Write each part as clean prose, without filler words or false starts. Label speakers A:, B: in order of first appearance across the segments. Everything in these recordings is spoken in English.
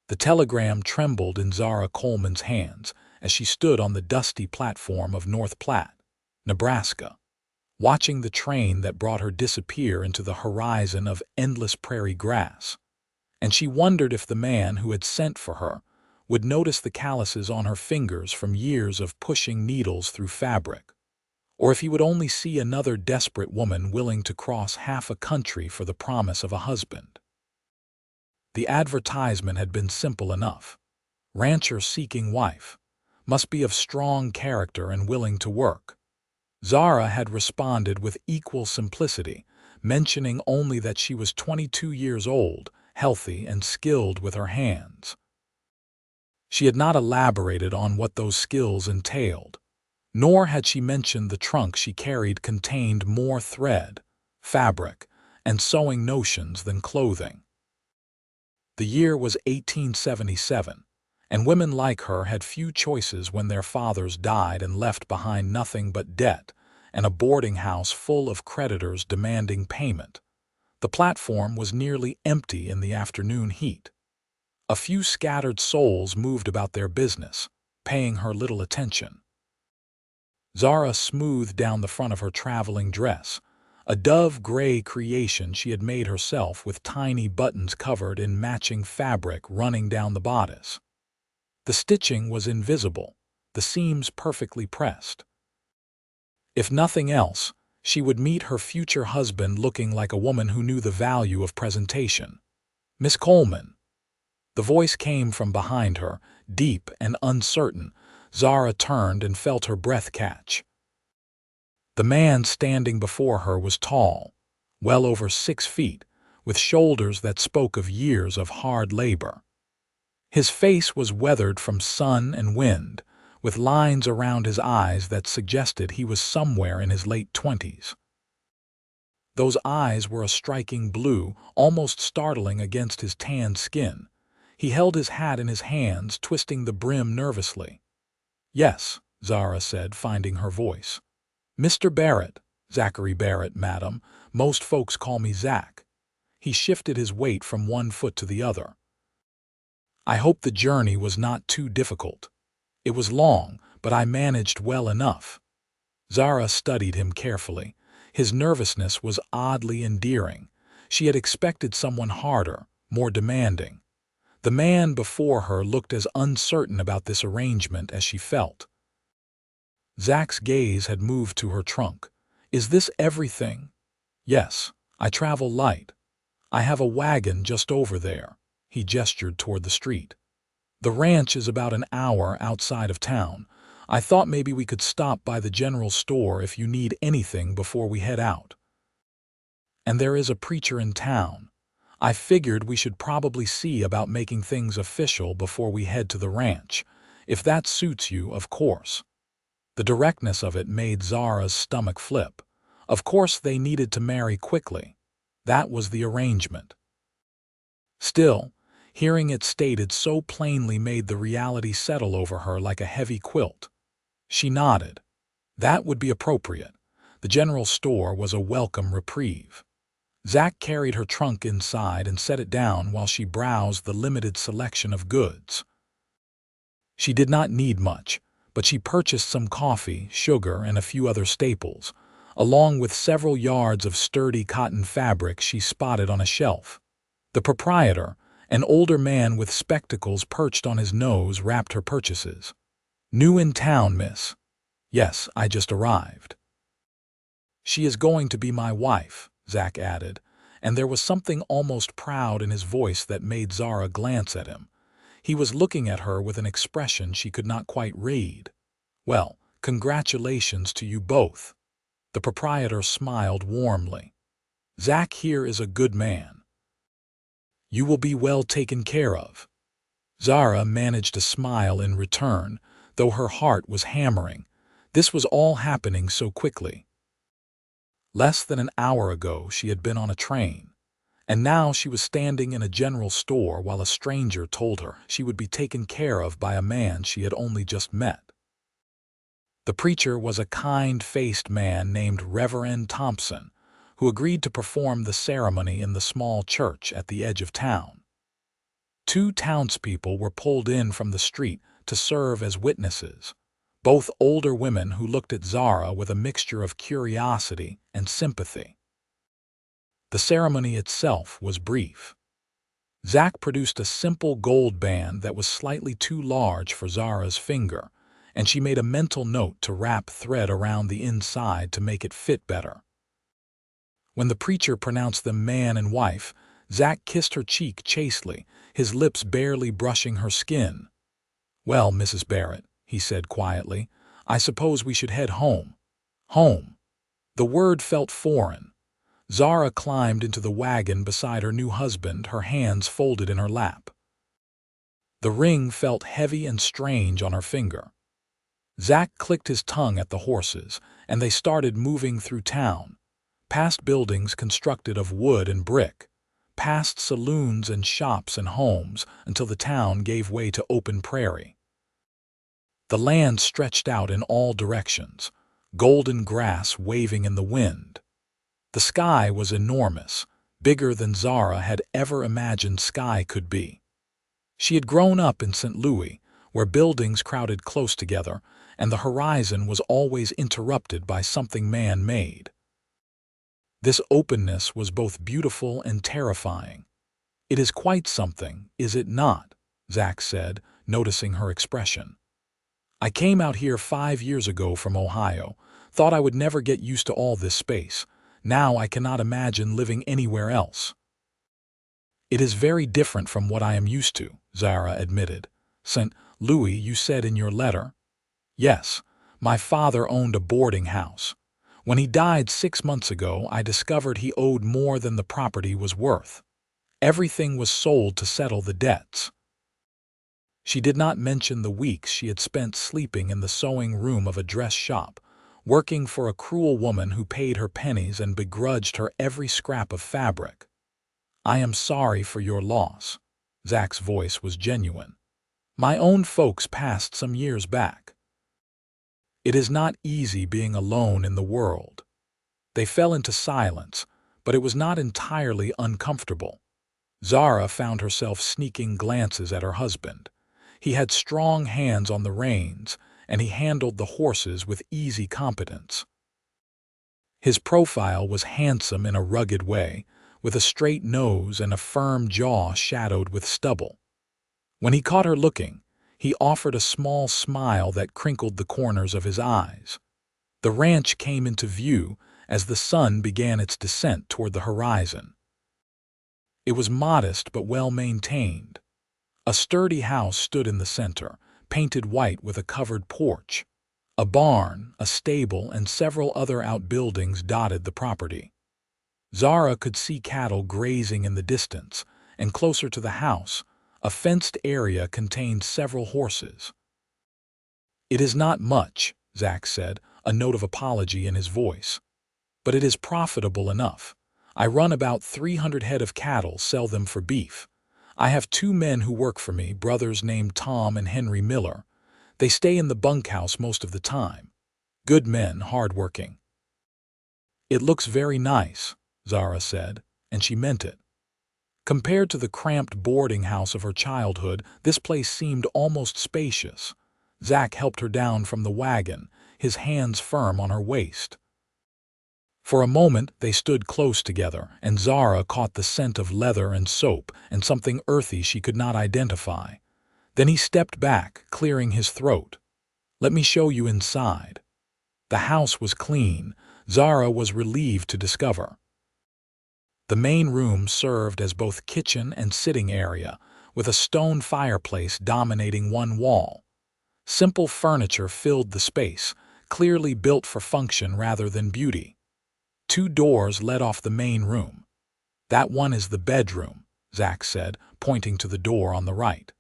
A: The telegram trembled in Zara Coleman's hands as she stood on the dusty platform of North Platte, Nebraska, watching the train that brought her disappear into the horizon of endless prairie grass. And she wondered if the man who had sent for her would notice the calluses on her fingers from years of pushing needles through fabric, or if he would only see another desperate woman willing to cross half a country for the promise of a husband. The advertisement had been simple enough. Rancher seeking wife, must be of strong character and willing to work. Zara had responded with equal simplicity, mentioning only that she was 22 years old, healthy and skilled with her hands. She had not elaborated on what those skills entailed, nor had she mentioned the trunk she carried contained more thread, fabric, and sewing notions than clothing. The year was 1877, and women like her had few choices when their fathers died and left behind nothing but debt and a boarding house full of creditors demanding payment. The platform was nearly empty in the afternoon heat. A few scattered souls moved about their business, paying her little attention. Zara smoothed down the front of her traveling dress, a dove-gray creation she had made herself with tiny buttons covered in matching fabric running down the bodice. The stitching was invisible, the seams perfectly pressed. If nothing else, she would meet her future husband looking like a woman who knew the value of presentation. "Miss Coleman." The voice came from behind her, deep and uncertain. Zara turned and felt her breath catch. The man standing before her was tall, well over 6 feet, with shoulders that spoke of years of hard labor. His face was weathered from sun and wind, with lines around his eyes that suggested he was somewhere in his late 20s. Those eyes were a striking blue, almost startling against his tanned skin. He held his hat in his hands, twisting the brim nervously. "Yes," Zara said, finding her voice. "Mr. Barrett, Zachary Barrett, madam. Most folks call me Zach." He shifted his weight from one foot to the other. "I hope the journey was not too difficult. It was long, but I managed well enough." Zara studied him carefully. His nervousness was oddly endearing. She had expected someone harder, more demanding. The man before her looked as uncertain about this arrangement as she felt. Zach's gaze had moved to her trunk. "Is this everything?" "Yes, I travel light. I have a wagon just over there." He gestured toward the street. "The ranch is about an hour outside of town. I thought maybe we could stop by the general store if you need anything before we head out. And there is a preacher in town. I figured we should probably see about making things official before we head to the ranch. If that suits you, of course." The directness of it made Zara's stomach flip. Of course they needed to marry quickly. That was the arrangement. Still, hearing it stated so plainly made the reality settle over her like a heavy quilt. She nodded. That would be appropriate. The general store was a welcome reprieve. Zach carried her trunk inside and set it down while she browsed the limited selection of goods. She did not need much, but she purchased some coffee, sugar, and a few other staples, along with several yards of sturdy cotton fabric she spotted on a shelf. The proprietor, an older man with spectacles perched on his nose, wrapped her purchases. "New in town, miss?" "Yes, I just arrived." "She is going to be my wife," Zach added, and there was something almost proud in his voice that made Zara glance at him. He was looking at her with an expression she could not quite read. "Well, congratulations to you both." The proprietor smiled warmly. "Zach here is a good man. You will be well taken care of." Zara managed a smile in return, though her heart was hammering. This was all happening so quickly. Less than an hour ago she had been on a train, and now she was standing in a general store while a stranger told her she would be taken care of by a man she had only just met. The preacher was a kind-faced man named Reverend Thompson, who agreed to perform the ceremony in the small church at the edge of town. Two townspeople were pulled in from the street to serve as witnesses, both older women who looked at Zara with a mixture of curiosity and sympathy. The ceremony itself was brief. Zach produced a simple gold band that was slightly too large for Zara's finger, and she made a mental note to wrap thread around the inside to make it fit better. When the preacher pronounced them man and wife, Zach kissed her cheek chastely, his lips barely brushing her skin. "Well, Mrs. Barrett," he said quietly, "I suppose we should head home." Home. The word felt foreign. Zara climbed into the wagon beside her new husband, her hands folded in her lap. The ring felt heavy and strange on her finger. Zach clicked his tongue at the horses, and they started moving through town, past buildings constructed of wood and brick, past saloons and shops and homes, until the town gave way to open prairie. The land stretched out in all directions, golden grass waving in the wind. The sky was enormous, bigger than Zara had ever imagined sky could be. She had grown up in St. Louis, where buildings crowded close together, and the horizon was always interrupted by something man-made. This openness was both beautiful and terrifying. "It is quite something, is it not?" Zach said, noticing her expression. "I came out here 5 years ago from Ohio, thought I would never get used to all this space. Now I cannot imagine living anywhere else." "It is very different from what I am used to," Zara admitted. "St. Louis, you said in your letter?" "Yes, my father owned a boarding house. When he died 6 months ago, I discovered he owed more than the property was worth. Everything was sold to settle the debts." She did not mention the weeks she had spent sleeping in the sewing room of a dress shop, working for a cruel woman who paid her pennies and begrudged her every scrap of fabric. "I am sorry for your loss." Zach's voice was genuine. "My own folks passed some years back. It is not easy being alone in the world." They fell into silence, but it was not entirely uncomfortable. Zara found herself sneaking glances at her husband. He had strong hands on the reins, and he handled the horses with easy competence. His profile was handsome in a rugged way, with a straight nose and a firm jaw shadowed with stubble. When he caught her looking, he offered a small smile that crinkled the corners of his eyes. The ranch came into view as the sun began its descent toward the horizon. It was modest but well-maintained. A sturdy house stood in the center, painted white with a covered porch. A barn, a stable, and several other outbuildings dotted the property. Zara could see cattle grazing in the distance, and closer to the house, a fenced area contained several horses. "It is not much," Zach said, a note of apology in his voice. "But it is profitable enough. I run about 300 head of cattle, sell them for beef. I have 2 men who work for me, brothers named Tom and Henry Miller. They stay in the bunkhouse most of the time. Good men, hard-working." "It looks very nice," Zara said, and she meant it. Compared to the cramped boarding house of her childhood, this place seemed almost spacious. Zach helped her down from the wagon, his hands firm on her waist. For a moment they stood close together, and Zara caught the scent of leather and soap and something earthy she could not identify. Then he stepped back, clearing his throat. "Let me show you inside." The house was clean, Zara was relieved to discover. The main room served as both kitchen and sitting area, with a stone fireplace dominating one wall. Simple furniture filled the space, clearly built for function rather than beauty. 2 doors led off the main room. "That one is the bedroom," Zach said, pointing to the door on the right.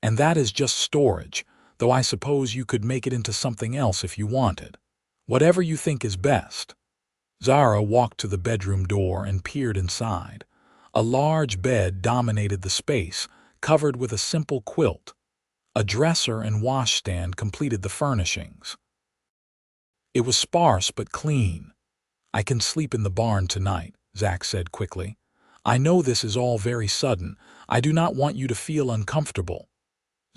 A: "And that is just storage, though I suppose you could make it into something else if you wanted. Whatever you think is best." Zara walked to the bedroom door and peered inside. A large bed dominated the space, covered with a simple quilt. A dresser and washstand completed the furnishings. It was sparse but clean. "I can sleep in the barn tonight," Zach said quickly. I know this is all very sudden. I do not want you to feel uncomfortable."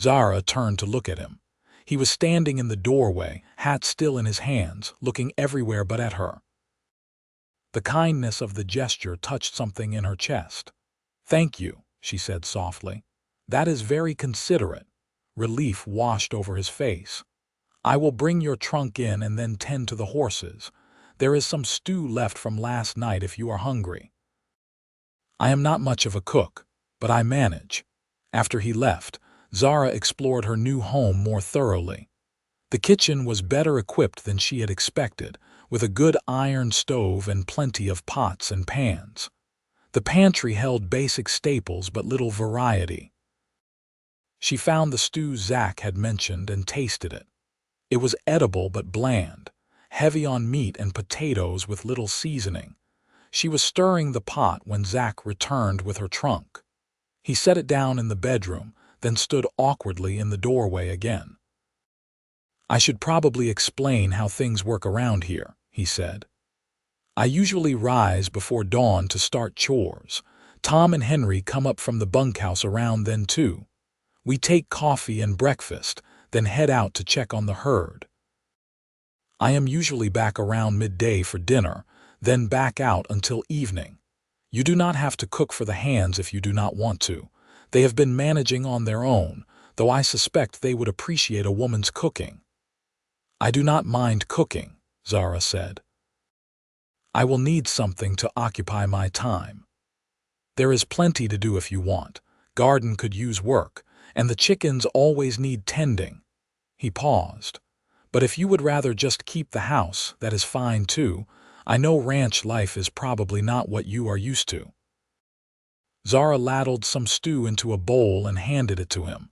A: Zara turned to look at him. He was standing in the doorway, hat still in his hands, looking everywhere but at her. The kindness of the gesture touched something in her chest. "Thank you," she said softly. "That is very considerate." Relief washed over his face. "I will bring your trunk in and then tend to the horses. There is some stew left from last night if you are hungry." "I am not much of a cook, but I manage." After he left, Zara explored her new home more thoroughly. The kitchen was better equipped than she had expected, with a good iron stove and plenty of pots and pans. The pantry held basic staples but little variety. She found the stew Zach had mentioned and tasted it. It was edible but bland, heavy on meat and potatoes with little seasoning. She was stirring the pot when Zach returned with her trunk. He set it down in the bedroom, then stood awkwardly in the doorway again. "I should probably explain how things work around here," he said. "I usually rise before dawn to start chores. Tom and Henry come up from the bunkhouse around then too. We take coffee and breakfast, then head out to check on the herd. I am usually back around midday for dinner, then back out until evening. You do not have to cook for the hands if you do not want to. They have been managing on their own, though I suspect they would appreciate a woman's cooking." "I do not mind cooking," Zara said. "I will need something to occupy my time. There is plenty to do if you want. Garden could use work, and the chickens always need tending." He paused. "But if you would rather just keep the house, that is fine too. I know ranch life is probably not what you are used to." Zara ladled some stew into a bowl and handed it to him.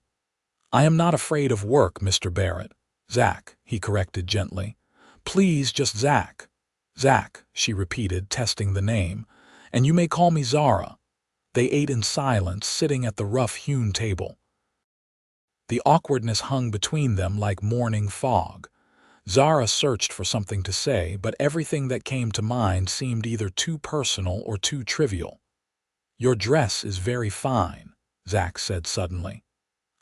A: "I am not afraid of work, Mr. Barrett." "Zach," he corrected gently. "Please, just Zach." "Zach," she repeated, testing the name. "And you may call me Zara." They ate in silence, sitting at the rough-hewn table. The awkwardness hung between them like morning fog. Zara searched for something to say, but everything that came to mind seemed either too personal or too trivial. "Your dress is very fine," Zach said suddenly.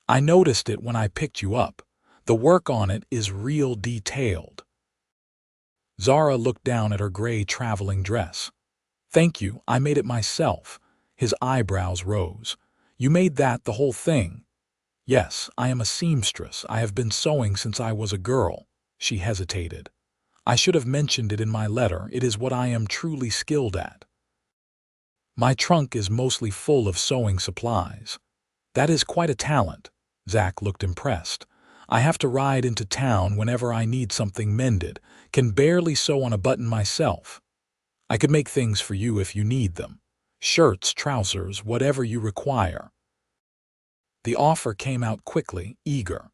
A: "I noticed it when I picked you up. The work on it is real detailed." Zara looked down at her gray traveling dress. "Thank you, I made it myself." His eyebrows rose. "You made that the whole thing?" "Yes, I am a seamstress. I have been sewing since I was a girl." She hesitated. "I should have mentioned it in my letter. It is what I am truly skilled at. My trunk is mostly full of sewing supplies." "That is quite a talent." Zach looked impressed. "I have to ride into town whenever I need something mended. Can barely sew on a button myself. I could make things for you if you need them. Shirts, trousers, whatever you require." The offer came out quickly, eager.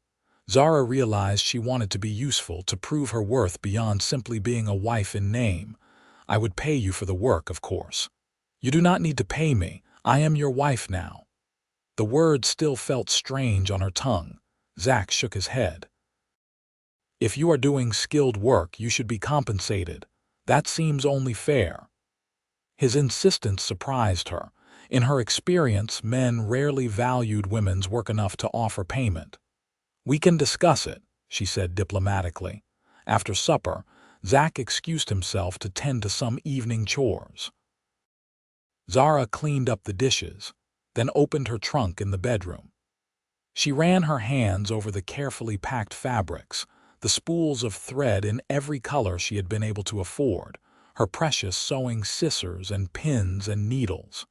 A: Zara realized she wanted to be useful, to prove her worth beyond simply being a wife in name. "I would pay you for the work, of course." "You do not need to pay me. I am your wife now." The word still felt strange on her tongue. Zach shook his head. "If you are doing skilled work, you should be compensated. That seems only fair." His insistence surprised her. In her experience, men rarely valued women's work enough to offer payment. "We can discuss it," she said diplomatically. After supper, Zach excused himself to tend to some evening chores. Zara cleaned up the dishes, then opened her trunk in the bedroom. She ran her hands over the carefully packed fabrics, the spools of thread in every color she had been able to afford, her precious sewing scissors and pins and needles.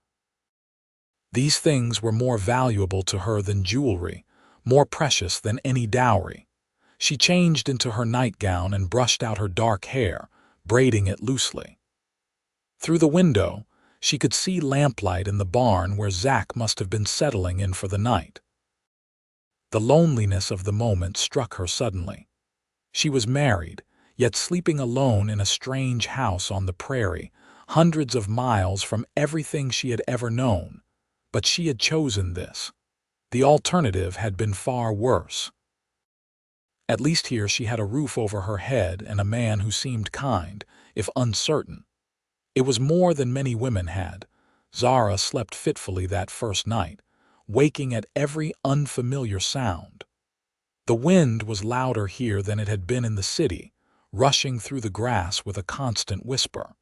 A: These things were more valuable to her than jewelry, more precious than any dowry. She changed into her nightgown and brushed out her dark hair, braiding it loosely. Through the window, she could see lamplight in the barn where Zach must have been settling in for the night. The loneliness of the moment struck her suddenly. She was married, yet sleeping alone in a strange house on the prairie, hundreds of miles from everything she had ever known. But she had chosen this. The alternative had been far worse. At least here she had a roof over her head and a man who seemed kind, if uncertain. It was more than many women had. Zara slept fitfully that first night, waking at every unfamiliar sound. The wind was louder here than it had been in the city, rushing through the grass with a constant whisper.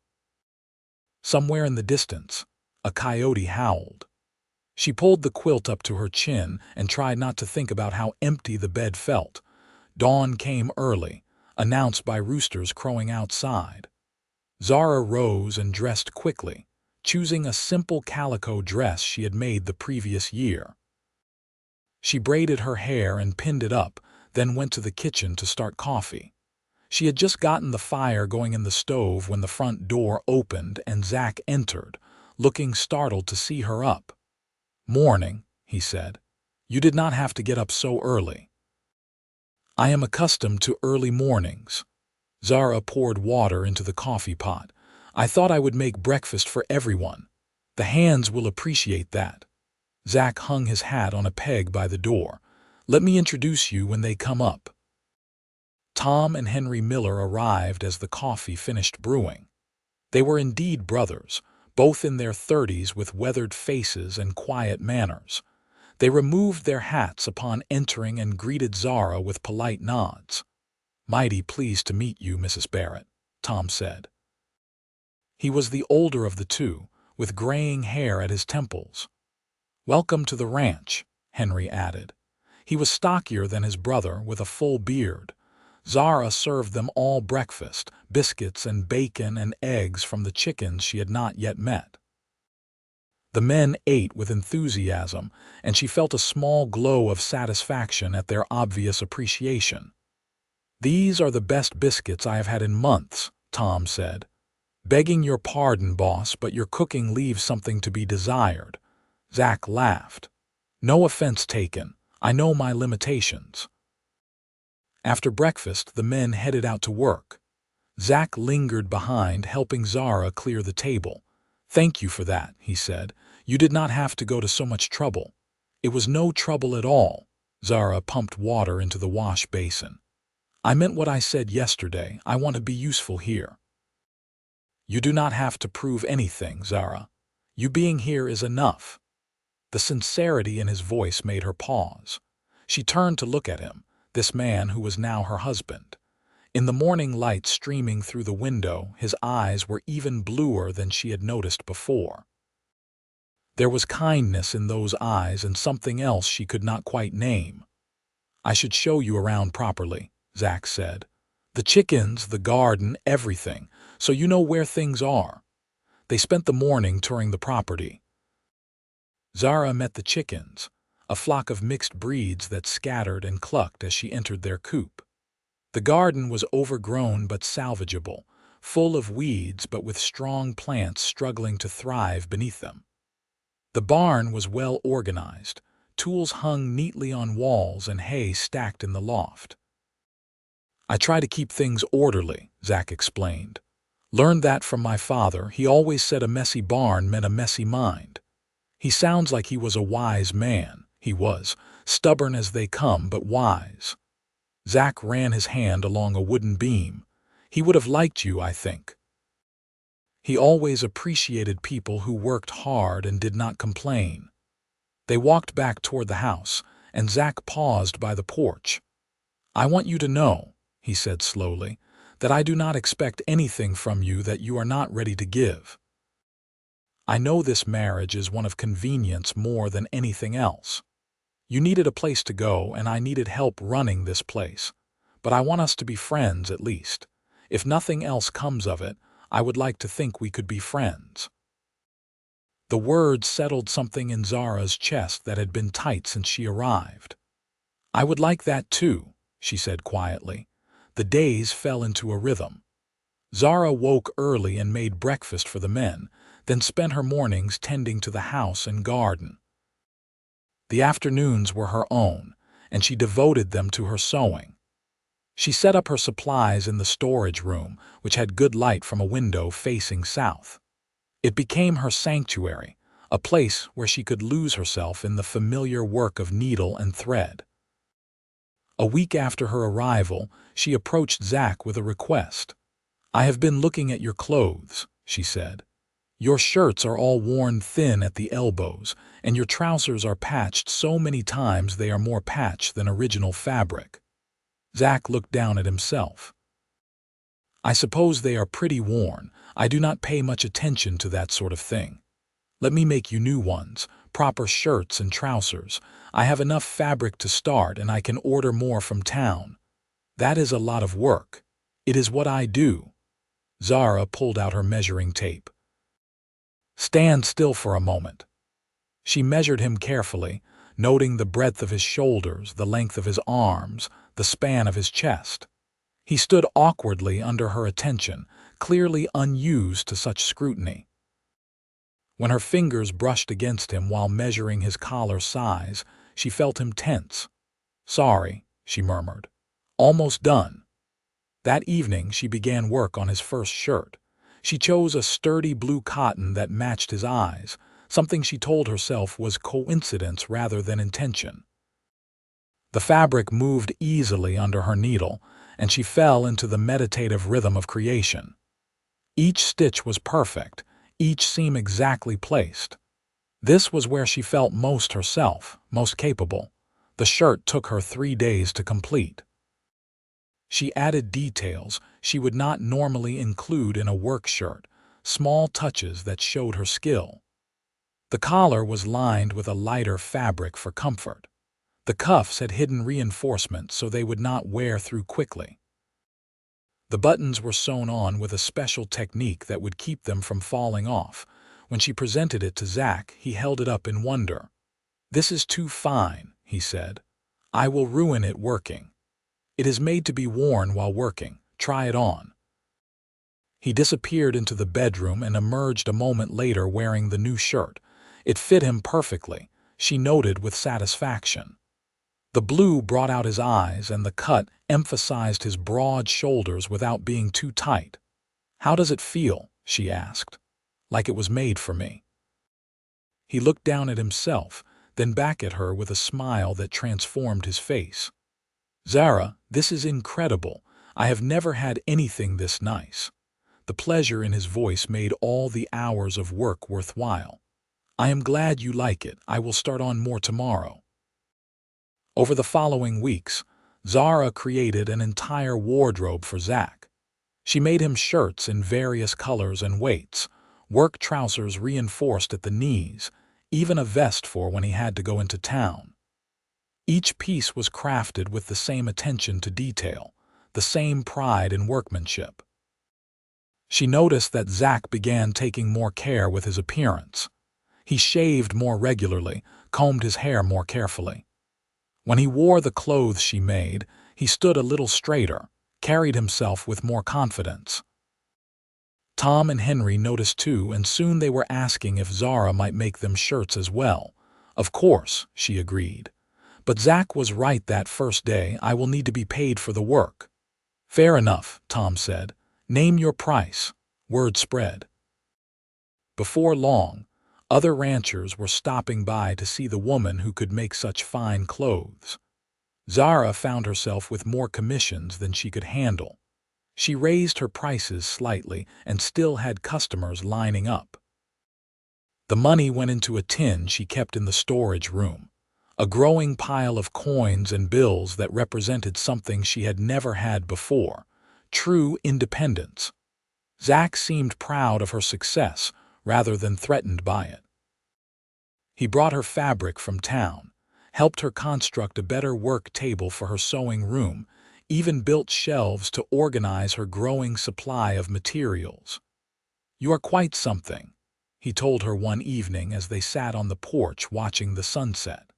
A: Somewhere in the distance, a coyote howled. She pulled the quilt up to her chin and tried not to think about how empty the bed felt. Dawn came early, announced by roosters crowing outside. Zara rose and dressed quickly, choosing a simple calico dress she had made the previous year. She braided her hair and pinned it up, then went to the kitchen to start coffee. She had just gotten the fire going in the stove when the front door opened and Zach entered, looking startled to see her up. "Morning," he said. "You did not have to get up so early." "I am accustomed to early mornings." Zara poured water into the coffee pot. "I thought I would make breakfast for everyone. The hands will appreciate that." Zach hung his hat on a peg by the door. "Let me introduce you when they come up." Tom and Henry Miller arrived as the coffee finished brewing. They were indeed brothers, both in their 30s with weathered faces and quiet manners. They removed their hats upon entering and greeted Zara with polite nods. "Mighty pleased to meet you, Mrs. Barrett," Tom said. He was the older of the two, with graying hair at his temples. "Welcome to the ranch," Henry added. He was stockier than his brother, with a full beard. Zara served them all breakfast, biscuits and bacon and eggs from the chickens she had not yet met. The men ate with enthusiasm, and she felt a small glow of satisfaction at their obvious appreciation. "These are the best biscuits I have had in months," Tom said. "Begging your pardon, boss, but your cooking leaves something to be desired." Zach laughed. "No offense taken. I know my limitations." After breakfast, the men headed out to work. Zach lingered behind, helping Zara clear the table. "Thank you for that," he said. "You did not have to go to so much trouble." "It was no trouble at all." Zara pumped water into the wash basin. "I meant what I said yesterday. I want to be useful here." "You do not have to prove anything, Zara. You being here is enough." The sincerity in his voice made her pause. She turned to look at him, this man who was now her husband. In the morning light streaming through the window, his eyes were even bluer than she had noticed before. There was kindness in those eyes and something else she could not quite name. "I should show you around properly," Zach said. "The chickens, the garden, everything, so you know where things are." They spent the morning touring the property. Zara met the chickens, a flock of mixed breeds that scattered and clucked as she entered their coop. The garden was overgrown but salvageable, full of weeds but with strong plants struggling to thrive beneath them. The barn was well organized, tools hung neatly on walls and hay stacked in the loft. "I try to keep things orderly," Zach explained. "Learned that from my father. He always said a messy barn meant a messy mind." He sounds like he was a wise man. He was, stubborn as they come, but wise. Zach ran his hand along a wooden beam. "He would have liked you, I think." He always appreciated people who worked hard and did not complain. They walked back toward the house, and Zach paused by the porch. "I want you to know," he said slowly, "that I do not expect anything from you that you are not ready to give. I know this marriage is one of convenience more than anything else. You needed a place to go, and I needed help running this place. But I want us to be friends at least. If nothing else comes of it, I would like to think we could be friends." The words settled something in Zara's chest that had been tight since she arrived. "I would like that too," she said quietly. The days fell into a rhythm. Zara woke early and made breakfast for the men, then spent her mornings tending to the house and garden. The afternoons were her own, and she devoted them to her sewing. She set up her supplies in the storage room, which had good light from a window facing south. It became her sanctuary, a place where she could lose herself in the familiar work of needle and thread. A week after her arrival, she approached Zach with a request. "I have been looking at your clothes," she said. Your shirts are all worn thin at the elbows, and your trousers are patched so many times they are more patch than original fabric." Zach looked down at himself. "I suppose they are pretty worn. I do not pay much attention to that sort of thing. Let me make you new ones, proper shirts and trousers. I have enough fabric to start and I can order more from town. That is a lot of work. It is what I do." Zara pulled out her measuring tape. "Stand still for a moment." She measured him carefully, noting the breadth of his shoulders, the length of his arms, the span of his chest. He stood awkwardly under her attention, clearly unused to such scrutiny. When her fingers brushed against him while measuring his collar size, she felt him tense. "Sorry," she murmured. "Almost done." That evening she began work on his first shirt. She chose a sturdy blue cotton that matched his eyes, something she told herself was coincidence rather than intention. The fabric moved easily under her needle, and she fell into the meditative rhythm of creation. Each stitch was perfect, each seam exactly placed. This was where she felt most herself, most capable. The shirt took her 3 days to complete. She added details she would not normally include in a work shirt, small touches that showed her skill. The collar was lined with a lighter fabric for comfort. The cuffs had hidden reinforcements so they would not wear through quickly. The buttons were sewn on with a special technique that would keep them from falling off. When she presented it to Zach, he held it up in wonder. "This is too fine," he said. "I will ruin it working. It is made to be worn while working. Try it on." He disappeared into the bedroom and emerged a moment later wearing the new shirt. It fit him perfectly, she noted with satisfaction. The blue brought out his eyes, and the cut emphasized his broad shoulders without being too tight. "How does it feel?" she asked. "Like it was made for me." He looked down at himself, then back at her with a smile that transformed his face. "Zara, this is incredible. I have never had anything this nice." The pleasure in his voice made all the hours of work worthwhile. "I am glad you like it. I will start on more tomorrow." Over the following weeks, Zara created an entire wardrobe for Zach. She made him shirts in various colors and weights, work trousers reinforced at the knees, even a vest for when he had to go into town. Each piece was crafted with the same attention to detail, the same pride in workmanship. She noticed that Zach began taking more care with his appearance. He shaved more regularly, combed his hair more carefully. When he wore the clothes she made, he stood a little straighter, carried himself with more confidence. Tom and Henry noticed too, and soon they were asking if Zara might make them shirts as well. "Of course," she agreed. "But Zach was right that first day. I will need to be paid for the work." "Fair enough," Tom said. "Name your price." Word spread. Before long, other ranchers were stopping by to see the woman who could make such fine clothes. Zara found herself with more commissions than she could handle. She raised her prices slightly and still had customers lining up. The money went into a tin she kept in the storage room, a growing pile of coins and bills that represented something she had never had before: true independence. Zach seemed proud of her success rather than threatened by it. He brought her fabric from town, helped her construct a better work table for her sewing room, even built shelves to organize her growing supply of materials. "You are quite something," he told her one evening as they sat on the porch watching the sunset.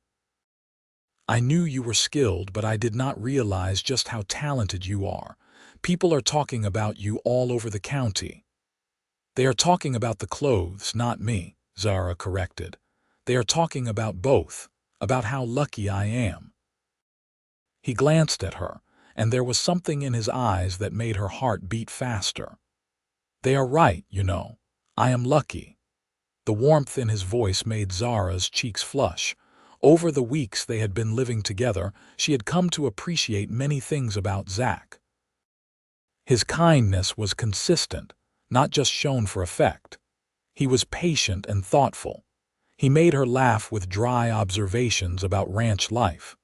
A: "I knew you were skilled, but I did not realize just how talented you are. People are talking about you all over the county." "They are talking about the clothes, not me," Zara corrected. "They are talking about both, about how lucky I am." He glanced at her, and there was something in his eyes that made her heart beat faster. "They are right, you know. I am lucky." The warmth in his voice made Zara's cheeks flush. Over the weeks they had been living together, she had come to appreciate many things about Zach. His kindness was consistent, not just shown for effect. He was patient and thoughtful. He made her laugh with dry observations about ranch life.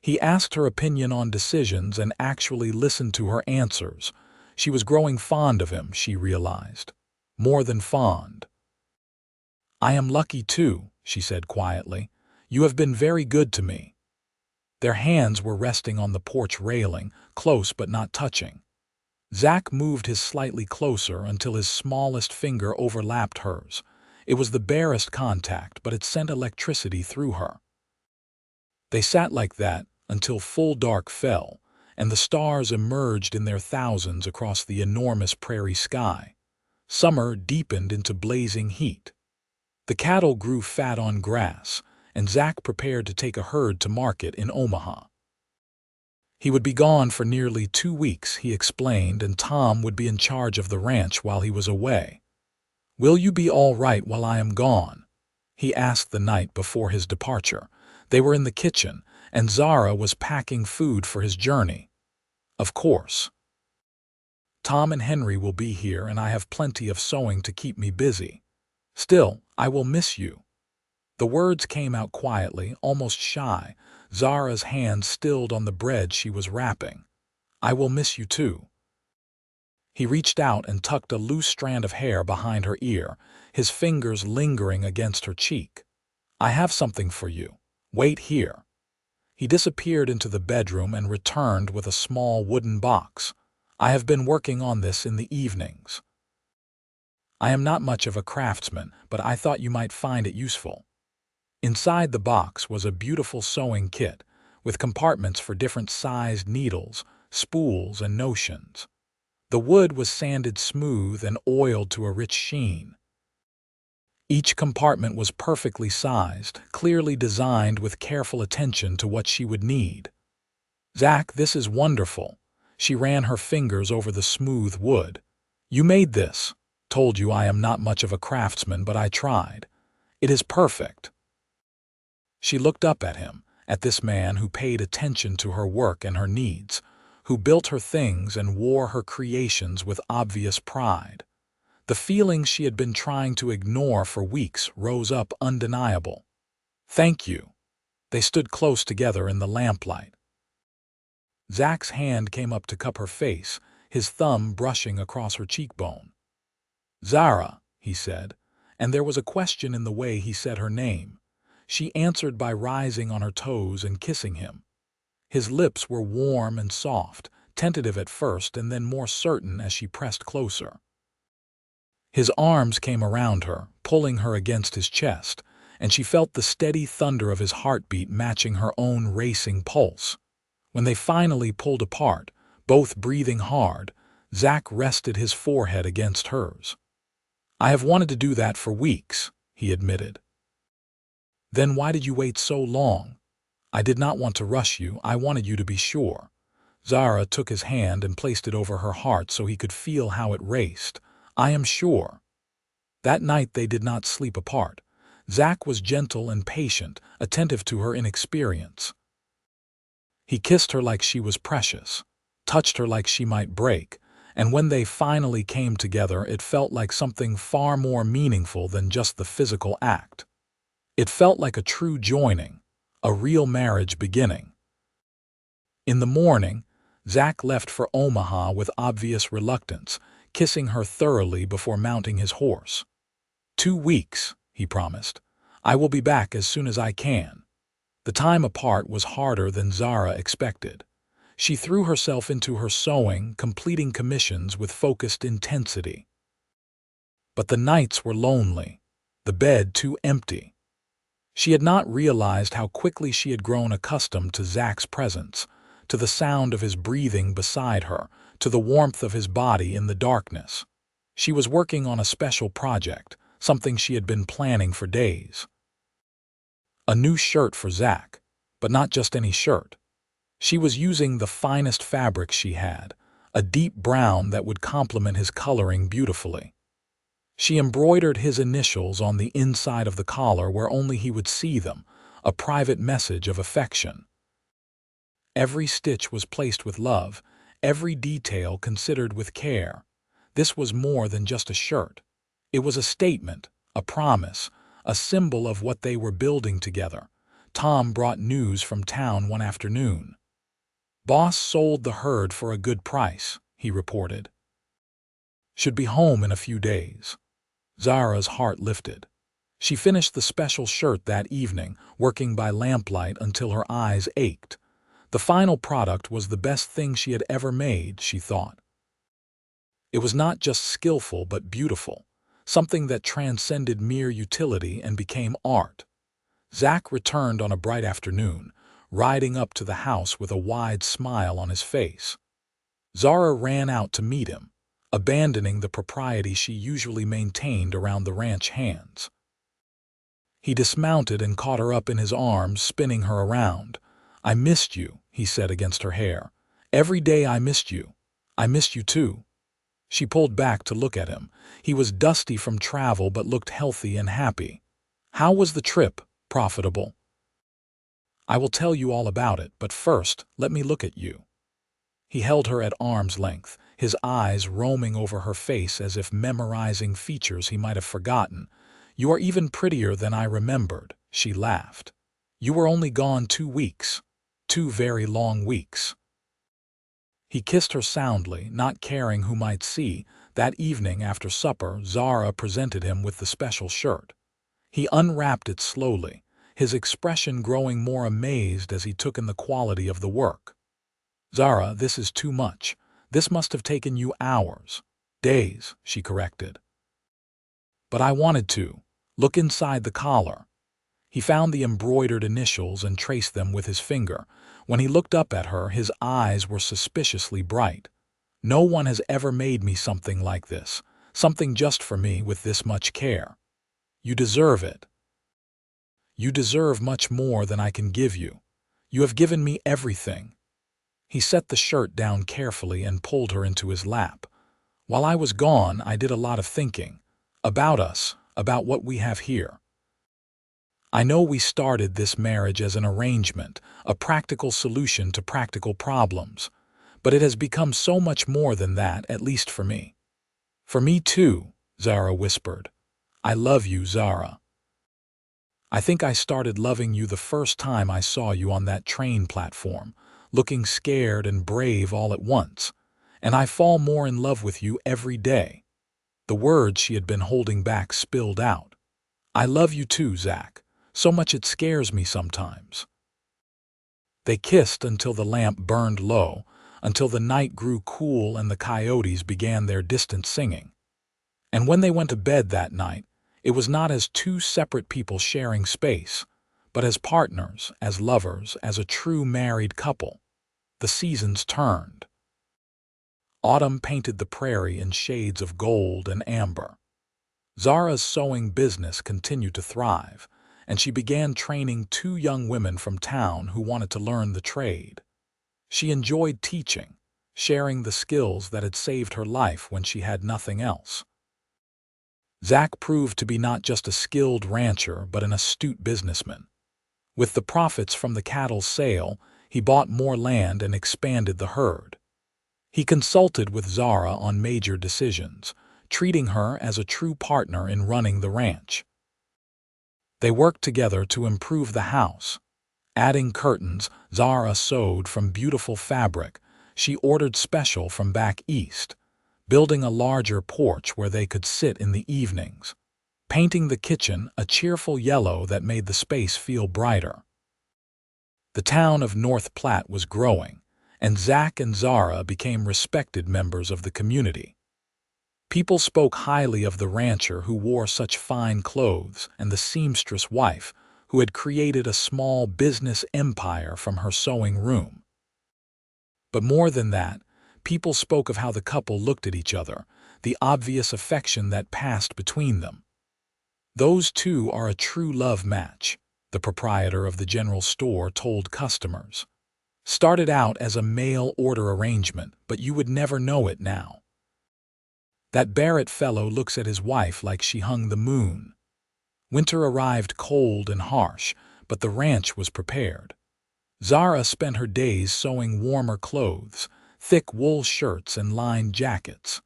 A: He asked her opinion on decisions and actually listened to her answers. She was growing fond of him, she realized. More than fond. "I am lucky too," she said quietly. "You have been very good to me." Their hands were resting on the porch railing, close but not touching. Zach moved his slightly closer until his smallest finger overlapped hers. It was the barest contact, but it sent electricity through her. They sat like that until full dark fell, and the stars emerged in their thousands across the enormous prairie sky. Summer deepened into blazing heat. The cattle grew fat on grass, and Zach prepared to take a herd to market in Omaha. He would be gone for nearly 2 weeks, he explained, and Tom would be in charge of the ranch while he was away. "Will you be all right while I am gone?" he asked the night before his departure. They were in the kitchen, and Zara was packing food for his journey. "Of course. Tom and Henry will be here, and I have plenty of sewing to keep me busy. Still, I will miss you." The words came out quietly, almost shy, Zara's hand stilled on the bread she was wrapping. "I will miss you too." He reached out and tucked a loose strand of hair behind her ear, his fingers lingering against her cheek. "I have something for you. Wait here." He disappeared into the bedroom and returned with a small wooden box. "I have been working on this in the evenings. I am not much of a craftsman, but I thought you might find it useful." Inside the box was a beautiful sewing kit, with compartments for different sized needles, spools, and notions. The wood was sanded smooth and oiled to a rich sheen. Each compartment was perfectly sized, clearly designed with careful attention to what she would need. "Zach, this is wonderful." She ran her fingers over the smooth wood. "You made this." "Told you I am not much of a craftsman, but I tried. It is perfect." She looked up at him, at this man who paid attention to her work and her needs, who built her things and wore her creations with obvious pride. The feelings she had been trying to ignore for weeks rose up undeniable. "Thank you." They stood close together in the lamplight. Zach's hand came up to cup her face, his thumb brushing across her cheekbone. "Zara," he said, and there was a question in the way he said her name. She answered by rising on her toes and kissing him. His lips were warm and soft, tentative at first and then more certain as she pressed closer. His arms came around her, pulling her against his chest, and she felt the steady thunder of his heartbeat matching her own racing pulse. When they finally pulled apart, both breathing hard, Zach rested his forehead against hers. "I have wanted to do that for weeks," he admitted. "Then why did you wait so long?" "I did not want to rush you. I wanted you to be sure." Zara took his hand and placed it over her heart so he could feel how it raced. "I am sure." That night they did not sleep apart. Zach was gentle and patient, attentive to her inexperience. He kissed her like she was precious, touched her like she might break, and when they finally came together it felt like something far more meaningful than just the physical act. It felt like a true joining, a real marriage beginning. In the morning, Zach left for Omaha with obvious reluctance, kissing her thoroughly before mounting his horse. 2 weeks, he promised. "I will be back as soon as I can." The time apart was harder than Zara expected. She threw herself into her sewing, completing commissions with focused intensity. But the nights were lonely, the bed too empty. She had not realized how quickly she had grown accustomed to Zach's presence, to the sound of his breathing beside her, to the warmth of his body in the darkness. She was working on a special project, something she had been planning for days. A new shirt for Zach, but not just any shirt. She was using the finest fabric she had, a deep brown that would complement his coloring beautifully. She embroidered his initials on the inside of the collar where only he would see them, a private message of affection. Every stitch was placed with love, every detail considered with care. This was more than just a shirt. It was a statement, a promise, a symbol of what they were building together. Tom brought news from town one afternoon. "Boss sold the herd for a good price," he reported. "Should be home in a few days." Zara's heart lifted. She finished the special shirt that evening, working by lamplight until her eyes ached. The final product was the best thing she had ever made, she thought. It was not just skillful but beautiful, something that transcended mere utility and became art. Zach returned on a bright afternoon, riding up to the house with a wide smile on his face. Zara ran out to meet him, abandoning the propriety she usually maintained around the ranch hands. He dismounted and caught her up in his arms, spinning her around. "I missed you," he said against her hair. "Every day I missed you. I missed you too." She pulled back to look at him. He was dusty from travel but looked healthy and happy. "How was the trip? Profitable?" "I will tell you all about it, but first, let me look at you." He held her at arm's length, his eyes roaming over her face as if memorizing features he might have forgotten. "You are even prettier than I remembered," she laughed. "You were only gone 2 weeks. 2 very long weeks." He kissed her soundly, not caring who might see. That evening after supper, Zara presented him with the special shirt. He unwrapped it slowly, his expression growing more amazed as he took in the quality of the work. "Zara, this is too much. This must have taken you hours." "Days," she corrected. "But I wanted to. Look inside the collar." He found the embroidered initials and traced them with his finger. When he looked up at her, his eyes were suspiciously bright. "No one has ever made me something like this, something just for me with this much care. You deserve it. You deserve much more than I can give you. You have given me everything." He set the shirt down carefully and pulled her into his lap. "While I was gone, I did a lot of thinking. About us, about what we have here. I know we started this marriage as an arrangement, a practical solution to practical problems. But it has become so much more than that, at least for me." "For me too," Zara whispered. "I love you, Zara. I think I started loving you the first time I saw you on that train platform, looking scared and brave all at once. And I fall more in love with you every day." The words she had been holding back spilled out. "I love you too, Zach. So much it scares me sometimes." They kissed until the lamp burned low, until the night grew cool and the coyotes began their distant singing. And when they went to bed that night, it was not as 2 separate people sharing space, but as partners, as lovers, as a true married couple. The seasons turned. Autumn painted the prairie in shades of gold and amber. Zara's sewing business continued to thrive, and she began training 2 young women from town who wanted to learn the trade. She enjoyed teaching, sharing the skills that had saved her life when she had nothing else. Zach proved to be not just a skilled rancher but an astute businessman. With the profits from the cattle sale, he bought more land and expanded the herd. He consulted with Zara on major decisions, treating her as a true partner in running the ranch. They worked together to improve the house. Adding curtains, Zara sewed from beautiful fabric. She ordered special from back east, building a larger porch where they could sit in the evenings, painting the kitchen a cheerful yellow that made the space feel brighter. The town of North Platte was growing, and Zach and Zara became respected members of the community. People spoke highly of the rancher who wore such fine clothes and the seamstress wife who had created a small business empire from her sewing room. But more than that, people spoke of how the couple looked at each other, the obvious affection that passed between them. "Those 2 are a true love match," the proprietor of the general store told customers. "Started out as a mail-order arrangement, but you would never know it now. That Barrett fellow looks at his wife like she hung the moon." Winter arrived cold and harsh, but the ranch was prepared. Zara spent her days sewing warmer clothes, thick wool shirts and lined jackets.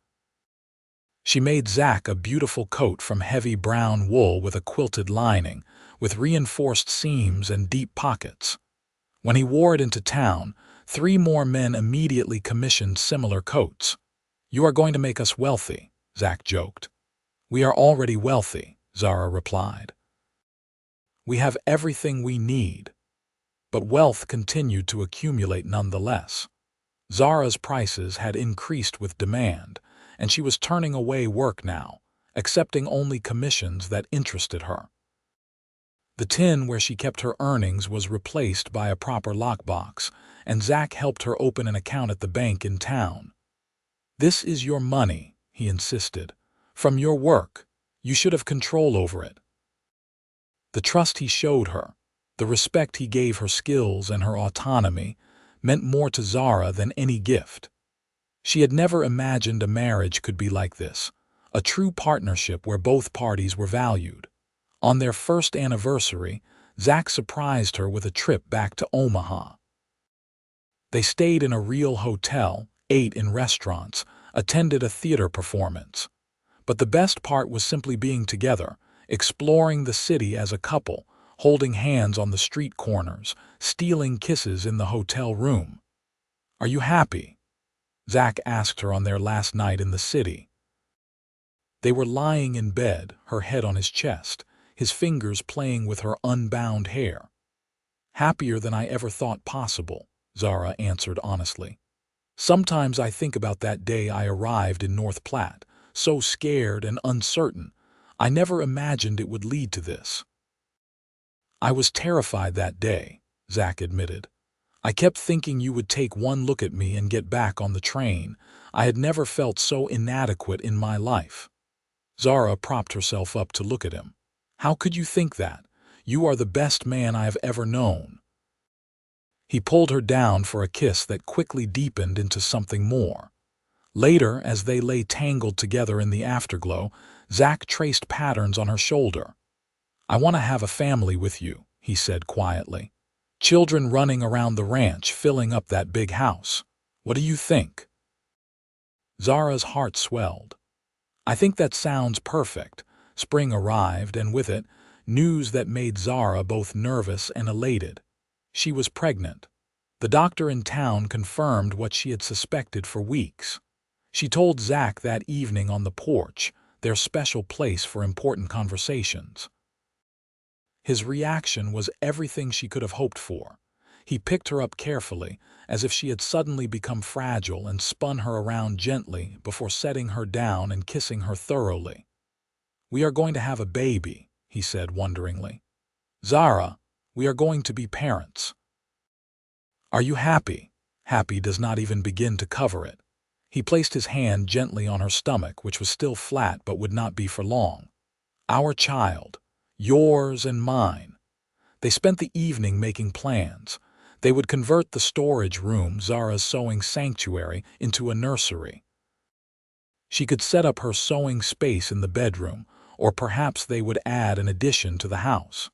A: She made Zach a beautiful coat from heavy brown wool with a quilted lining, with reinforced seams and deep pockets. When he wore it into town, 3 more men immediately commissioned similar coats. "You are going to make us wealthy," Zach joked. "We are already wealthy," Zara replied. "We have everything we need." But wealth continued to accumulate nonetheless. Zara's prices had increased with demand, and she was turning away work now, accepting only commissions that interested her. The tin where she kept her earnings was replaced by a proper lockbox, and Zach helped her open an account at the bank in town. "This is your money," he insisted. "From your work. You should have control over it." The trust he showed her, the respect he gave her skills and her autonomy, meant more to Zara than any gift. She had never imagined a marriage could be like this, a true partnership where both parties were valued. On their first anniversary, Zach surprised her with a trip back to Omaha. They stayed in a real hotel, ate in restaurants, attended a theater performance. But the best part was simply being together, exploring the city as a couple, holding hands on the street corners, stealing kisses in the hotel room. "Are you happy?" Zach asked her on their last night in the city. They were lying in bed, her head on his chest, his fingers playing with her unbound hair. "Happier than I ever thought possible," Zara answered honestly. "Sometimes I think about that day I arrived in North Platte, so scared and uncertain. I never imagined it would lead to this." "I was terrified that day," Zach admitted. "I kept thinking you would take one look at me and get back on the train. I had never felt so inadequate in my life." Zara propped herself up to look at him. "How could you think that? You are the best man I have ever known." He pulled her down for a kiss that quickly deepened into something more. Later, as they lay tangled together in the afterglow, Zach traced patterns on her shoulder. "I want to have a family with you," he said quietly. "Children running around the ranch, filling up that big house. What do you think?" Zara's heart swelled. "I think that sounds perfect." Spring arrived, and with it, news that made Zara both nervous and elated. She was pregnant. The doctor in town confirmed what she had suspected for weeks. She told Zach that evening on the porch, their special place for important conversations. His reaction was everything she could have hoped for. He picked her up carefully, as if she had suddenly become fragile, and spun her around gently before setting her down and kissing her thoroughly. "We are going to have a baby," he said wonderingly. "Zara, we are going to be parents. Are you happy?" Happy does not even begin to cover it. He placed his hand gently on her stomach, which was still flat but would not be for long. "Our child. Yours and mine." They spent the evening making plans. They would convert the storage room, Zara's sewing sanctuary, into a nursery. She could set up her sewing space in the bedroom, or perhaps they would add an addition to the house.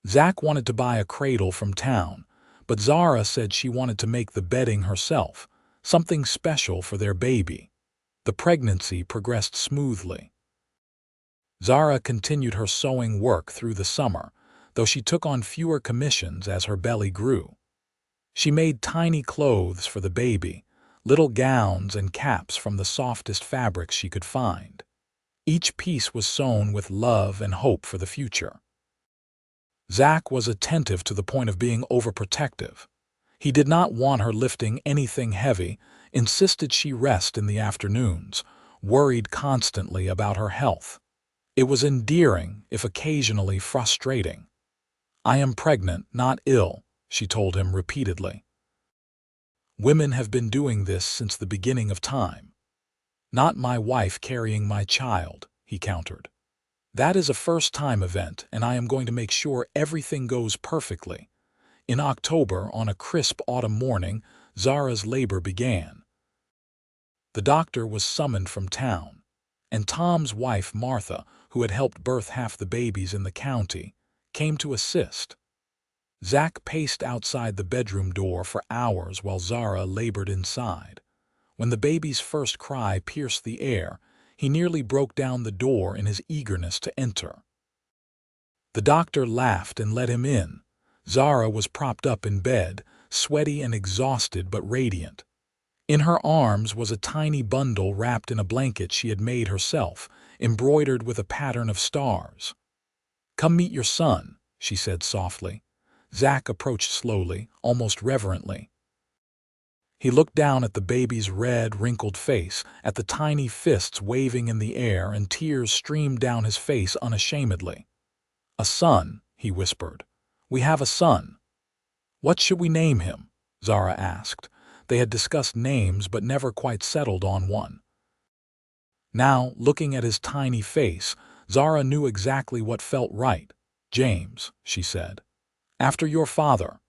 A: Zach wanted to buy a cradle from town, but Zara said she wanted to make the bedding herself, something special for their baby. The pregnancy progressed smoothly. Zara continued her sewing work through the summer, though she took on fewer commissions as her belly grew. She made tiny clothes for the baby, little gowns and caps from the softest fabrics she could find. Each piece was sewn with love and hope for the future. Zach was attentive to the point of being overprotective. He did not want her lifting anything heavy, insisted she rest in the afternoons, worried constantly about her health. It was endearing, if occasionally frustrating. "I am pregnant, not ill," she told him repeatedly. "Women have been doing this since the beginning of time." "Not my wife carrying my child," he countered. "That is a first-time event, and I am going to make sure everything goes perfectly." In October, on a crisp autumn morning, Zara's labor began. The doctor was summoned from town, and Tom's wife, Martha, who had helped birth half the babies in the county, came to assist. Zach paced outside the bedroom door for hours while Zara labored inside. When the baby's first cry pierced the air, He nearly broke down the door in his eagerness to enter. The doctor laughed and let him in. Zara was propped up in bed, sweaty and exhausted but radiant. In her arms was a tiny bundle wrapped in a blanket she had made herself, embroidered with a pattern of stars. "Come meet your son," she said softly. Zach approached slowly, almost reverently. He looked down at the baby's red, wrinkled face, at the tiny fists waving in the air, and tears streamed down his face unashamedly. "A son," he whispered. "We have a son." "What should we name him?" Zara asked. They had discussed names but never quite settled on one. Now, looking at his tiny face, Zara knew exactly what felt right. "James," she said. "After your father."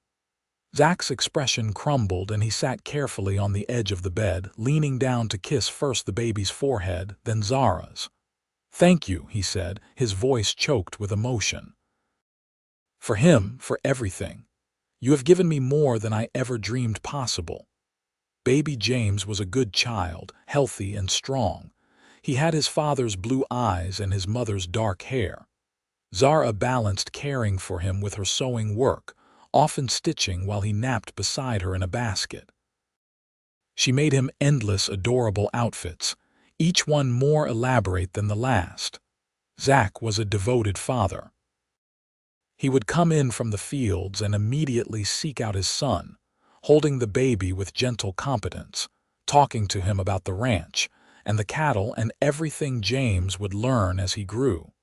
A: Zach's expression crumbled and he sat carefully on the edge of the bed, leaning down to kiss first the baby's forehead, then Zara's. "Thank you," he said, his voice choked with emotion. "For him, for everything. You have given me more than I ever dreamed possible." Baby James was a good child, healthy and strong. He had his father's blue eyes and his mother's dark hair. Zara balanced caring for him with her sewing work, often stitching while he napped beside her in a basket. She made him endless, adorable outfits, each one more elaborate than the last. Zach was a devoted father. He would come in from the fields and immediately seek out his son, holding the baby with gentle competence, talking to him about the ranch and the cattle and everything James would learn as he grew.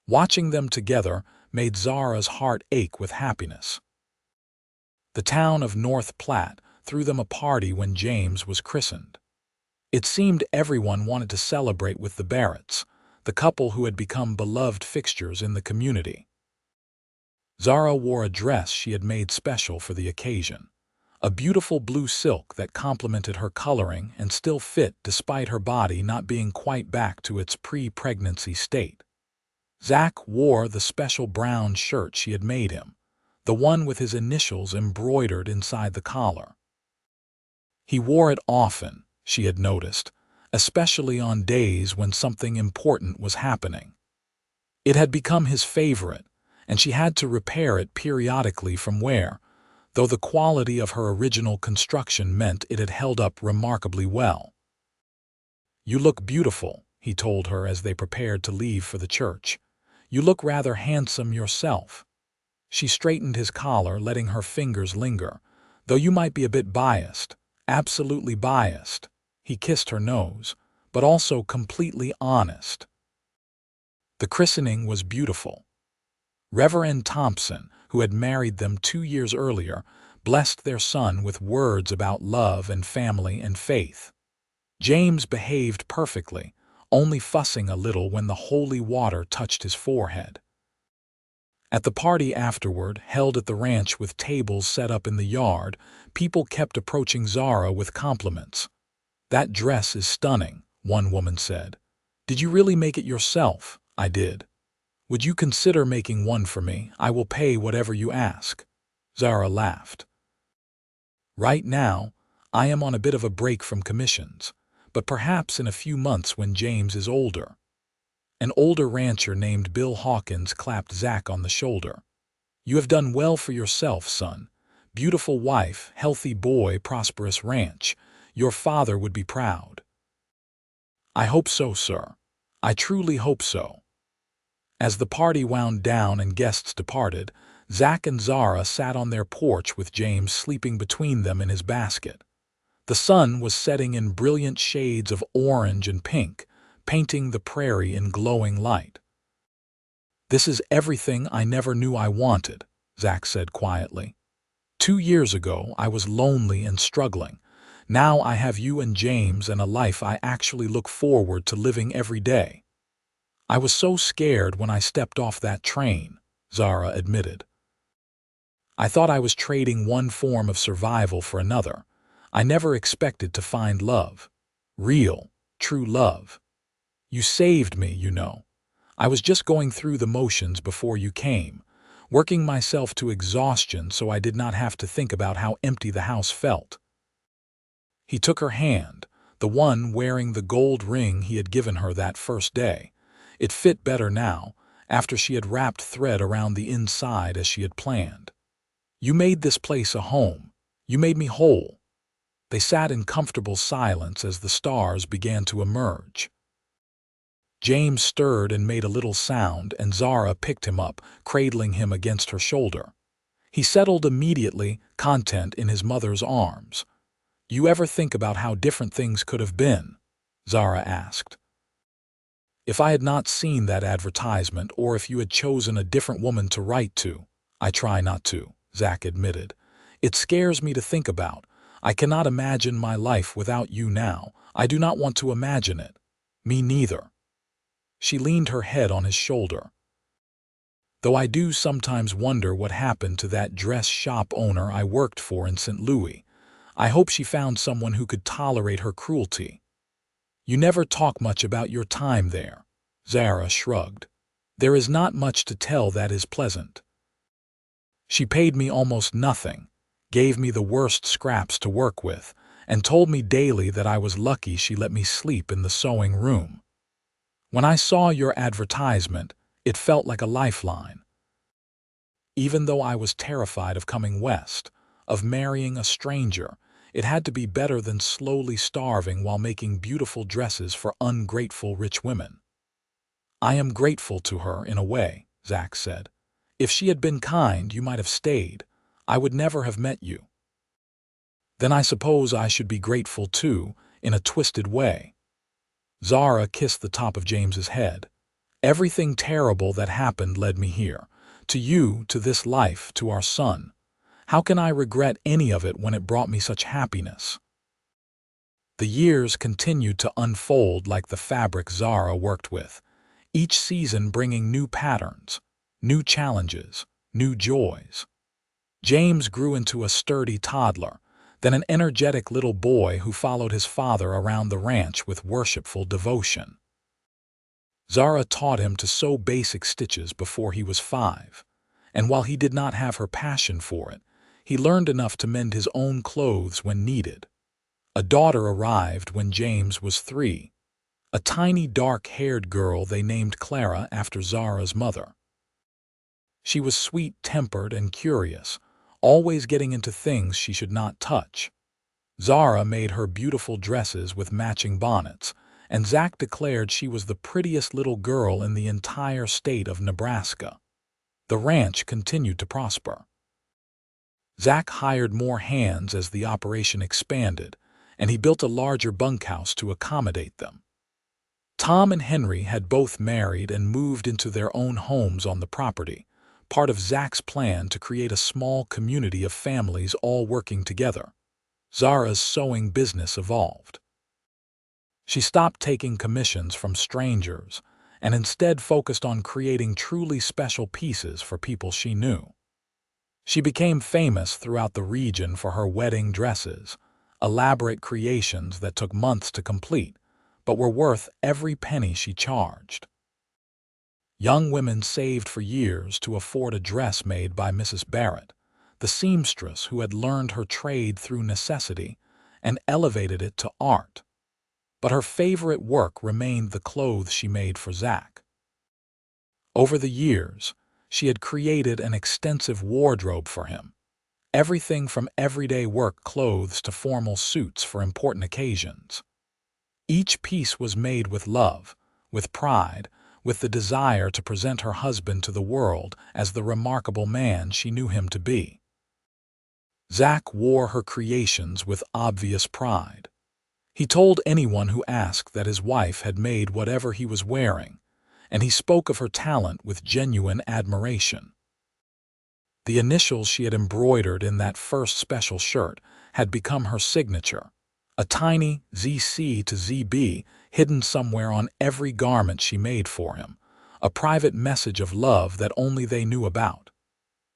A: Watching them together made Zara's heart ache with happiness. The town of North Platte threw them a party when James was christened. It seemed everyone wanted to celebrate with the Barretts, the couple who had become beloved fixtures in the community. Zara wore a dress she had made special for the occasion, a beautiful blue silk that complemented her coloring and still fit despite her body not being quite back to its pre-pregnancy state. Zach wore the special brown shirt she had made him, the one with his initials embroidered inside the collar. He wore it often, she had noticed, especially on days when something important was happening. It had become his favorite, and she had to repair it periodically from wear, though the quality of her original construction meant it had held up remarkably well. "You look beautiful," he told her as they prepared to leave for the church. "You look rather handsome yourself." She straightened his collar, letting her fingers linger. "Though you might be a bit biased, absolutely biased." He kissed her nose, "but also completely honest." The christening was beautiful. Reverend Thompson, who had married them 2 years earlier, blessed their son with words about love and family and faith. James behaved perfectly, only fussing a little when the holy water touched his forehead. At the party afterward, held at the ranch with tables set up in the yard, people kept approaching Zara with compliments. "That dress is stunning," one woman said. "Did you really make it yourself?" "I did." "Would you consider making one for me? I will pay whatever you ask." Zara laughed. "Right now, I am on a bit of a break from commissions, but perhaps in a few months when James is older." An older rancher named Bill Hawkins clapped Zach on the shoulder. "You have done well for yourself, son. Beautiful wife, healthy boy, prosperous ranch. Your father would be proud." "I hope so, sir. I truly hope so." As the party wound down and guests departed, Zach and Zara sat on their porch with James sleeping between them in his basket. The sun was setting in brilliant shades of orange and pink, painting the prairie in glowing light. "This is everything I never knew I wanted," Zach said quietly. 2 years ago, I was lonely and struggling. Now I have you and James and a life I actually look forward to living every day." "I was so scared when I stepped off that train," Zara admitted. "I thought I was trading one form of survival for another. I never expected to find love. Real, true love. You saved me, you know. I was just going through the motions before you came, working myself to exhaustion so I did not have to think about how empty the house felt." He took her hand, the one wearing the gold ring he had given her that first day. It fit better now, after she had wrapped thread around the inside as she had planned. "You made this place a home. You made me whole." They sat in comfortable silence as the stars began to emerge. James stirred and made a little sound, and Zara picked him up, cradling him against her shoulder. He settled immediately, content in his mother's arms. "You ever think about how different things could have been?" Zara asked. "If I had not seen that advertisement, or if you had chosen a different woman to write to." "I try not to," Zach admitted. "It scares me to think about. I cannot imagine my life without you now. I do not want to imagine it." "Me neither." She leaned her head on his shoulder. "Though I do sometimes wonder what happened to that dress shop owner I worked for in St. Louis. I hope she found someone who could tolerate her cruelty." "You never talk much about your time there." Zara shrugged. "There is not much to tell that is pleasant. She paid me almost nothing, gave me the worst scraps to work with, and told me daily that I was lucky she let me sleep in the sewing room. When I saw your advertisement, it felt like a lifeline. Even though I was terrified of coming west, of marrying a stranger, it had to be better than slowly starving while making beautiful dresses for ungrateful rich women." "I am grateful to her in a way," Zach said. "If she had been kind, you might have stayed. I would never have met you." "Then I suppose I should be grateful too, in a twisted way." Zara kissed the top of James's head. "Everything terrible that happened led me here. To you, to this life, to our son. How can I regret any of it when it brought me such happiness?" The years continued to unfold like the fabric Zara worked with, each season bringing new patterns, new challenges, new joys. James grew into a sturdy toddler, then an energetic little boy who followed his father around the ranch with worshipful devotion. Zara taught him to sew basic stitches before he was 5, and while he did not have her passion for it, he learned enough to mend his own clothes when needed. A daughter arrived when James was 3, a tiny dark-haired girl they named Clara after Zara's mother. She was sweet-tempered and curious, always getting into things she should not touch. Zara made her beautiful dresses with matching bonnets, and Zach declared she was the prettiest little girl in the entire state of Nebraska. The ranch continued to prosper. Zach hired more hands as the operation expanded, and he built a larger bunkhouse to accommodate them. Tom and Henry had both married and moved into their own homes on the property, part of Zach's plan to create a small community of families all working together. Zara's sewing business evolved. She stopped taking commissions from strangers and instead focused on creating truly special pieces for people she knew. She became famous throughout the region for her wedding dresses, elaborate creations that took months to complete, but were worth every penny she charged. Young women saved for years to afford a dress made by Mrs. Barrett, the seamstress who had learned her trade through necessity and elevated it to art. But her favorite work remained the clothes she made for Zach. Over the years, she had created an extensive wardrobe for him, everything from everyday work clothes to formal suits for important occasions. Each piece was made with love, with pride, with the desire to present her husband to the world as the remarkable man she knew him to be. Zach wore her creations with obvious pride. He told anyone who asked that his wife had made whatever he was wearing, and he spoke of her talent with genuine admiration. The initials she had embroidered in that first special shirt had become her signature, a tiny ZC to ZB hidden somewhere on every garment she made for him, a private message of love that only they knew about.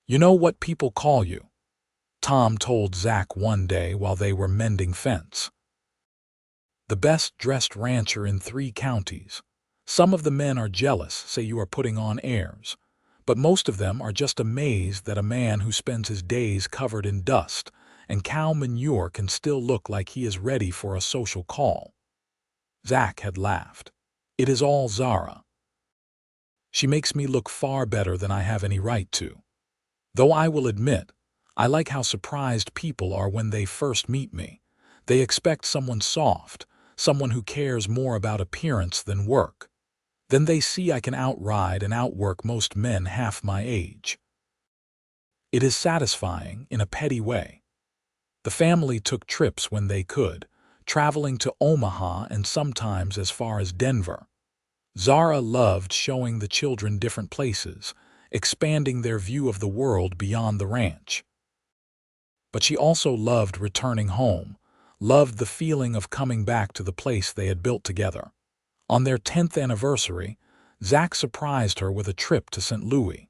A: "You know what people call you?" Tom told Zach one day while they were mending fence. "The best-dressed rancher in 3 counties. Some of the men are jealous, say you are putting on airs, but most of them are just amazed that a man who spends his days covered in dust and cow manure can still look like he is ready for a social call." Zach had laughed. It is all Zara. She makes me look far better than I have any right to. Though I will admit, I like how surprised people are when they first meet me. They expect someone soft, someone who cares more about appearance than work. Then they see I can outride and outwork most men half my age. It is satisfying in a petty way. The family took trips when they could, traveling to Omaha and sometimes as far as Denver. Zara loved showing the children different places, expanding their view of the world beyond the ranch. But she also loved returning home, loved the feeling of coming back to the place they had built together. On their 10th anniversary, Zach surprised her with a trip to St. Louis.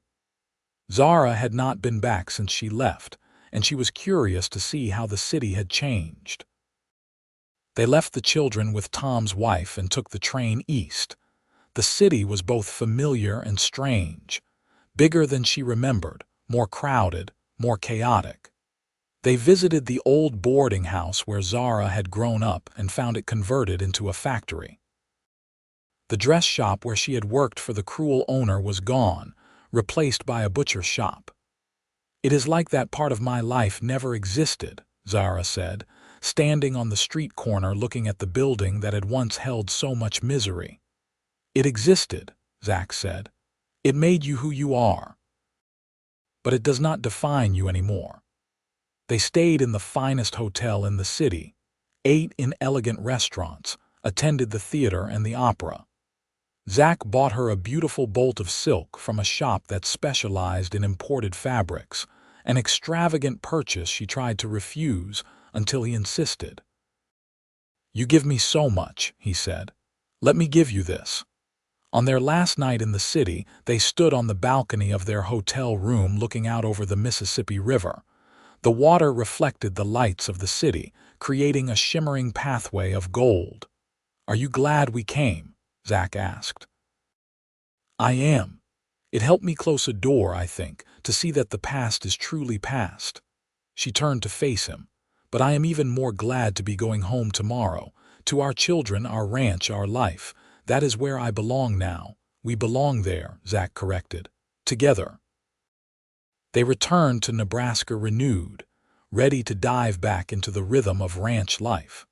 A: Zara had not been back since she left, and she was curious to see how the city had changed. They left the children with Tom's wife and took the train east. The city was both familiar and strange, bigger than she remembered, more crowded, more chaotic. They visited the old boarding house where Zara had grown up and found it converted into a factory. The dress shop where she had worked for the cruel owner was gone, replaced by a butcher shop. "It is like that part of my life never existed," Zara said, standing on the street corner looking at the building that had once held so much misery. "It existed," Zach said. "It made you who you are. But it does not define you anymore." They stayed in the finest hotel in the city, ate in elegant restaurants, attended the theater and the opera. Zach bought her a beautiful bolt of silk from a shop that specialized in imported fabrics, an extravagant purchase she tried to refuse until he insisted. "You give me so much," he said. "Let me give you this." On their last night in the city, they stood on the balcony of their hotel room looking out over the Mississippi River. The water reflected the lights of the city, creating a shimmering pathway of gold. "Are you glad we came?" Zach asked. "I am. It helped me close a door, I think, to see that the past is truly past." She turned to face him. "But I am even more glad to be going home tomorrow, to our children, our ranch, our life. That is where I belong now." "We belong there," Zach corrected. "Together." They returned to Nebraska renewed, ready to dive back into the rhythm of ranch life.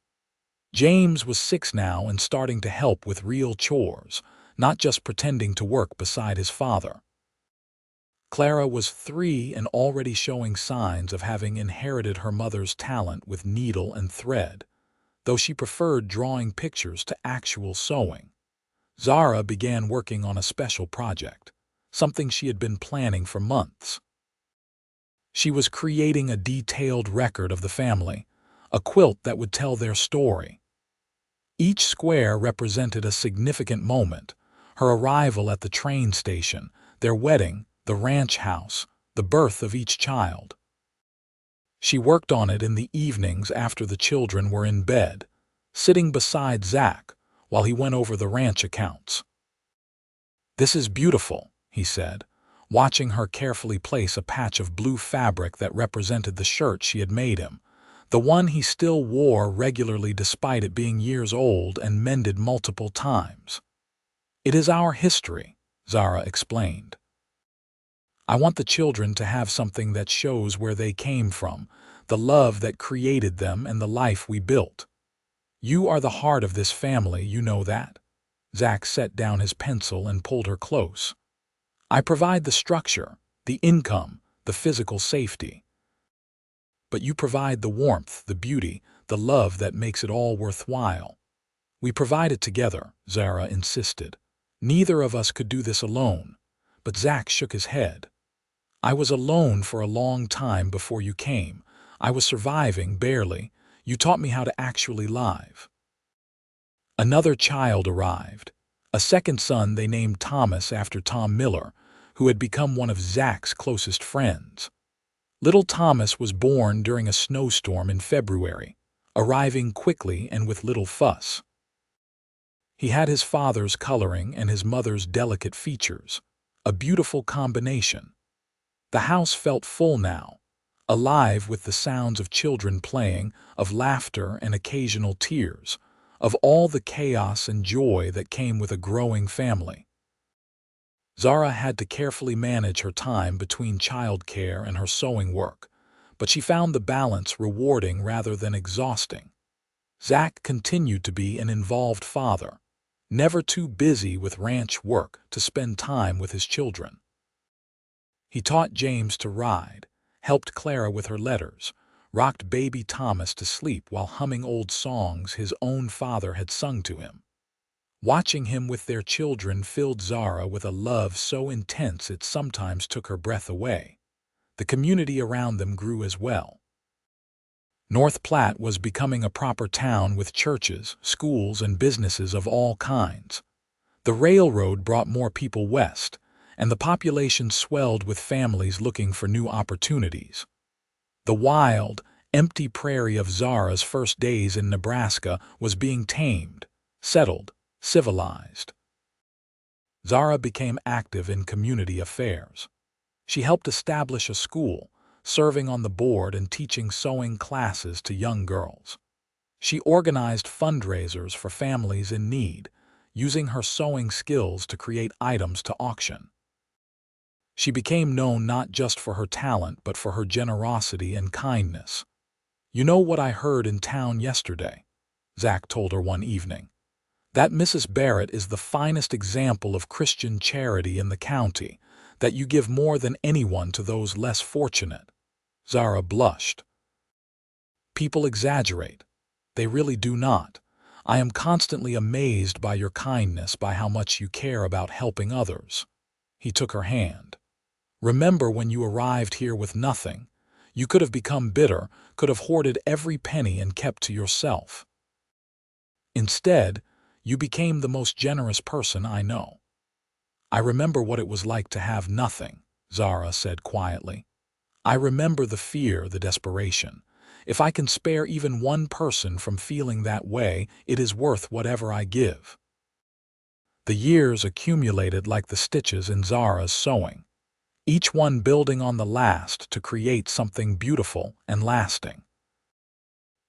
A: James was 6 now and starting to help with real chores, not just pretending to work beside his father. Clara was 3 and already showing signs of having inherited her mother's talent with needle and thread, though she preferred drawing pictures to actual sewing. Zara began working on a special project, something she had been planning for months. She was creating a detailed record of the family, a quilt that would tell their story. Each square represented a significant moment: her arrival at the train station, their wedding, the ranch house, the birth of each child. She worked on it in the evenings after the children were in bed, sitting beside Zach while he went over the ranch accounts. "This is beautiful," he said, watching her carefully place a patch of blue fabric that represented the shirt she had made him, the one he still wore regularly despite it being years old and mended multiple times. "It is our history," Zara explained. "I want the children to have something that shows where they came from, the love that created them and the life we built. You are the heart of this family, you know that." Zach set down his pencil and pulled her close. "I provide the structure, the income, the physical safety. But you provide the warmth, the beauty, the love that makes it all worthwhile." "We provide it together," Zara insisted. "Neither of us could do this alone." But Zach shook his head. "I was alone for a long time before you came. I was surviving, barely. You taught me how to actually live." Another child arrived, a second son they named Thomas after Tom Miller, who had become one of Zach's closest friends. Little Thomas was born during a snowstorm in February, arriving quickly and with little fuss. He had his father's coloring and his mother's delicate features, a beautiful combination. The house felt full now, alive with the sounds of children playing, of laughter and occasional tears, of all the chaos and joy that came with a growing family. Zara had to carefully manage her time between childcare and her sewing work, but she found the balance rewarding rather than exhausting. Zach continued to be an involved father, never too busy with ranch work to spend time with his children. He taught James to ride, helped Clara with her letters, rocked baby Thomas to sleep while humming old songs his own father had sung to him. Watching him with their children filled Zara with a love so intense it sometimes took her breath away. The community around them grew as well. North Platte was becoming a proper town with churches, schools, and businesses of all kinds. The railroad brought more people west, and the population swelled with families looking for new opportunities. The wild, empty prairie of Zara's first days in Nebraska was being tamed, settled, civilized. Zara became active in community affairs. She helped establish a school, serving on the board and teaching sewing classes to young girls. She organized fundraisers for families in need, using her sewing skills to create items to auction. She became known not just for her talent but for her generosity and kindness. "You know what I heard in town yesterday?" Zach told her one evening. "That Mrs. Barrett is the finest example of Christian charity in the county, that you give more than anyone to those less fortunate." Zara blushed. "People exaggerate. They really do not. I am constantly amazed by your kindness, by how much you care about helping others." He took her hand. "Remember when you arrived here with nothing? You could have become bitter, could have hoarded every penny and kept to yourself. Instead, you became the most generous person I know." "I remember what it was like to have nothing," Zara said quietly. "I remember the fear, the desperation. If I can spare even one person from feeling that way, it is worth whatever I give." The years accumulated like the stitches in Zara's sewing, each one building on the last to create something beautiful and lasting.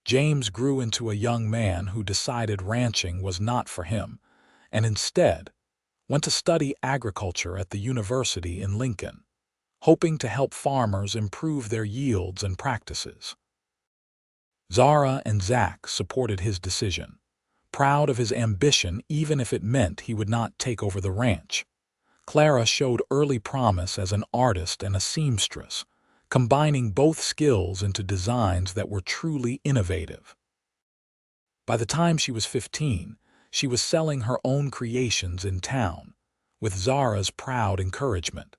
A: James grew into a young man who decided ranching was not for him, and instead went to study agriculture at the university in Lincoln, hoping to help farmers improve their yields and practices. Zara and Zach supported his decision, proud of his ambition even if it meant he would not take over the ranch. Clara showed early promise as an artist and a seamstress, combining both skills into designs that were truly innovative. By the time she was 15, she was selling her own creations in town, with Zara's proud encouragement.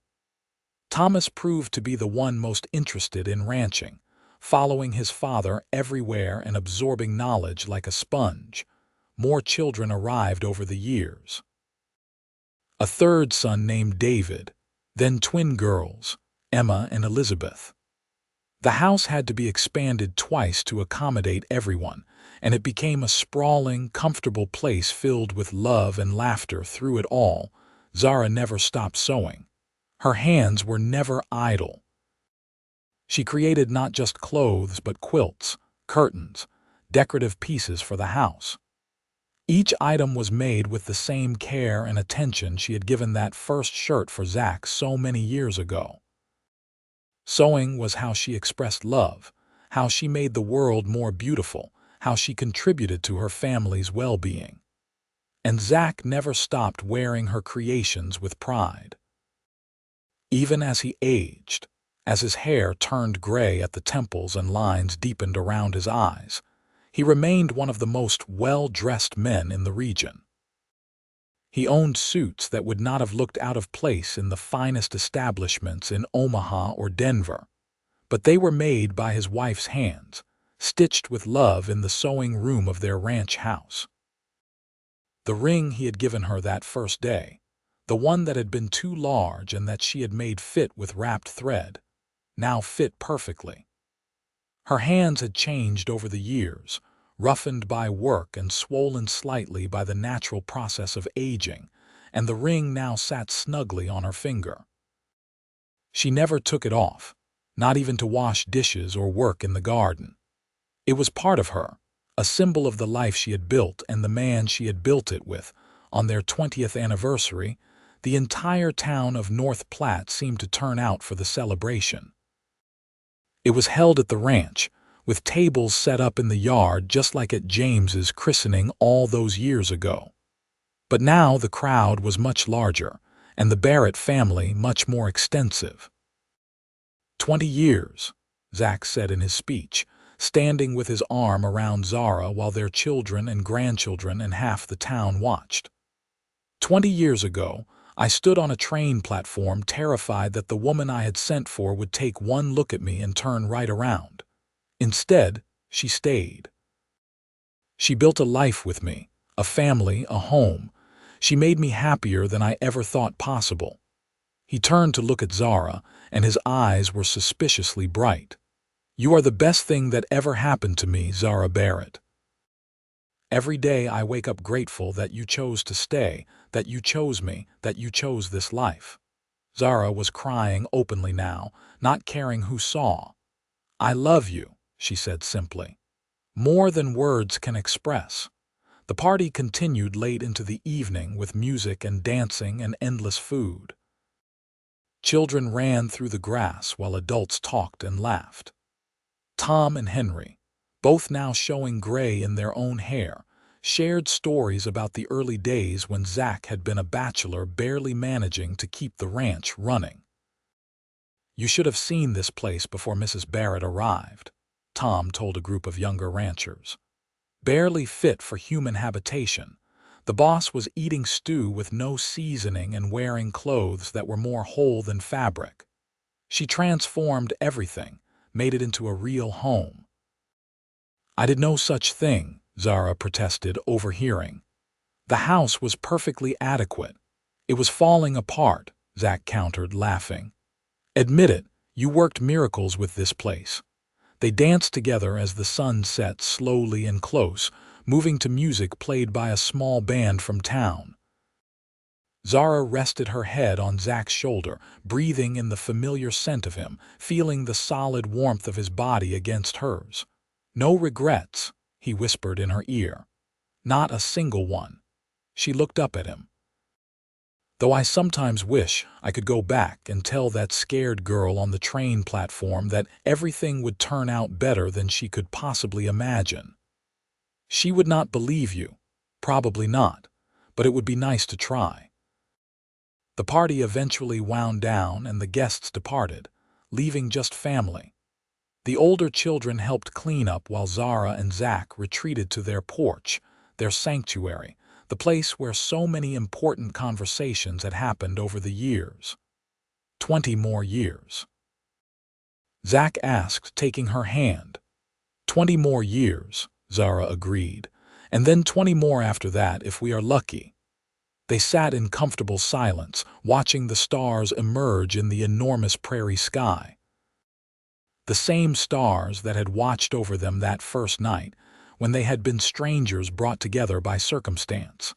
A: Thomas proved to be the one most interested in ranching, following his father everywhere and absorbing knowledge like a sponge. More children arrived over the years. A third son named David, then twin girls, Emma and Elizabeth. The house had to be expanded twice to accommodate everyone, and it became a sprawling, comfortable place filled with love and laughter through it all. Zara never stopped sewing. Her hands were never idle. She created not just clothes but quilts, curtains, decorative pieces for the house. Each item was made with the same care and attention she had given that first shirt for Zach so many years ago. Sewing was how she expressed love, how she made the world more beautiful, how she contributed to her family's well-being. And Zach never stopped wearing her creations with pride. Even as he aged, as his hair turned gray at the temples and lines deepened around his eyes, he remained one of the most well-dressed men in the region. He owned suits that would not have looked out of place in the finest establishments in Omaha or Denver, but they were made by his wife's hands, stitched with love in the sewing room of their ranch house. The ring he had given her that first day, the one that had been too large and that she had made fit with wrapped thread, now fit perfectly. Her hands had changed over the years, roughened by work and swollen slightly by the natural process of aging, and the ring now sat snugly on her finger. She never took it off, not even to wash dishes or work in the garden. It was part of her, a symbol of the life she had built and the man she had built it with. On their 20th anniversary, the entire town of North Platte seemed to turn out for the celebration. It was held at the ranch, with tables set up in the yard just like at James's christening all those years ago. But now the crowd was much larger, and the Barrett family much more extensive. 20 years, Zach said in his speech, standing with his arm around Zara while their children and grandchildren and half the town watched. 20 years ago, I stood on a train platform terrified that the woman I had sent for would take one look at me and turn right around. Instead, she stayed. She built a life with me, a family, a home. She made me happier than I ever thought possible. He turned to look at Zara, and his eyes were suspiciously bright. You are the best thing that ever happened to me, Zara Barrett. Every day I wake up grateful that you chose to stay, that you chose me, that you chose this life. Zara was crying openly now, not caring who saw. I love you, she said simply. More than words can express. The party continued late into the evening with music and dancing and endless food. Children ran through the grass while adults talked and laughed. Tom and Henry, both now showing gray in their own hair, shared stories about the early days when Zach had been a bachelor barely managing to keep the ranch running. You should have seen this place before Mrs. Barrett arrived, Tom told a group of younger ranchers. Barely fit for human habitation, the boss was eating stew with no seasoning and wearing clothes that were more whole than fabric. She transformed everything, made it into a real home. I did no such thing, Zara protested, overhearing. The house was perfectly adequate. It was falling apart, Zach countered, laughing. Admit it, you worked miracles with this place. They danced together as the sun set slowly and close, moving to music played by a small band from town. Zara rested her head on Zach's shoulder, breathing in the familiar scent of him, feeling the solid warmth of his body against hers. No regrets, he whispered in her ear. Not a single one. She looked up at him. Though I sometimes wish I could go back and tell that scared girl on the train platform that everything would turn out better than she could possibly imagine. She would not believe you, probably not, but it would be nice to try. The party eventually wound down and the guests departed, leaving just family. The older children helped clean up while Zara and Zach retreated to their porch, their sanctuary, the place where so many important conversations had happened over the years. 20 more years. Zach asked, taking her hand. 20 more years, Zara agreed, and then 20 more after that if we are lucky. They sat in comfortable silence, watching the stars emerge in the enormous prairie sky. The same stars that had watched over them that first night, when they had been strangers brought together by circumstance.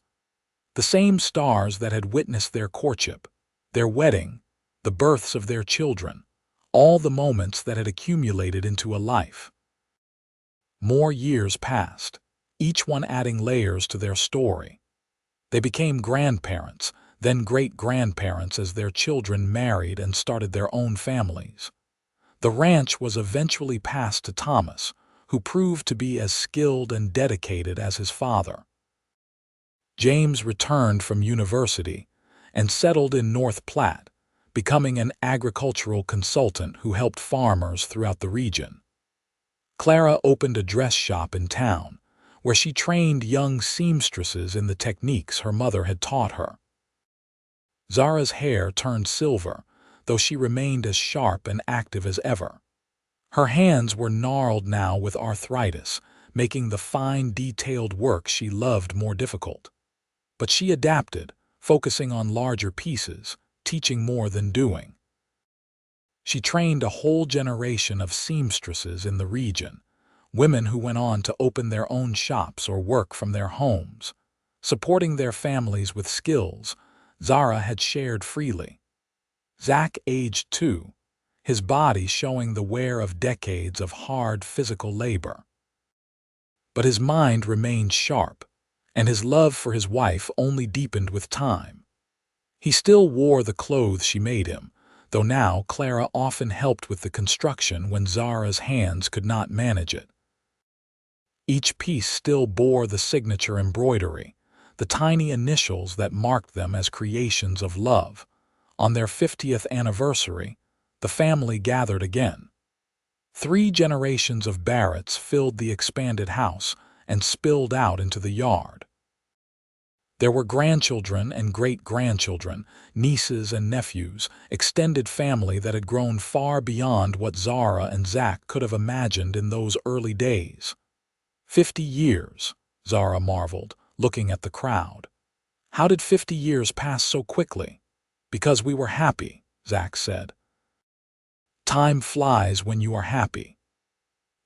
A: The same stars that had witnessed their courtship, their wedding, the births of their children, all the moments that had accumulated into a life. More years passed, each one adding layers to their story. They became grandparents, then great-grandparents as their children married and started their own families. The ranch was eventually passed to Thomas, who proved to be as skilled and dedicated as his father. James returned from university and settled in North Platte, becoming an agricultural consultant who helped farmers throughout the region. Clara opened a dress shop in town, where she trained young seamstresses in the techniques her mother had taught her. Zara's hair turned silver, though she remained as sharp and active as ever. Her hands were gnarled now with arthritis, making the fine, detailed work she loved more difficult. But she adapted, focusing on larger pieces, teaching more than doing. She trained a whole generation of seamstresses in the region, women who went on to open their own shops or work from their homes, supporting their families with skills Zara had shared freely. Zach aged too, his body showing the wear of decades of hard physical labor. but his mind remained sharp, and his love for his wife only deepened with time. He still wore the clothes she made him, though now Clara often helped with the construction when Zara's hands could not manage it. Each piece still bore the signature embroidery, the tiny initials that marked them as creations of love. On their 50th anniversary, the family gathered again. 3 generations of Barretts filled the expanded house and spilled out into the yard. There were grandchildren and great-grandchildren, nieces and nephews, extended family that had grown far beyond what Zara and Zach could have imagined in those early days. 50 years, Zara marveled, looking at the crowd. How did 50 years pass so quickly? Because we were happy, Zach said. Time flies when you are happy.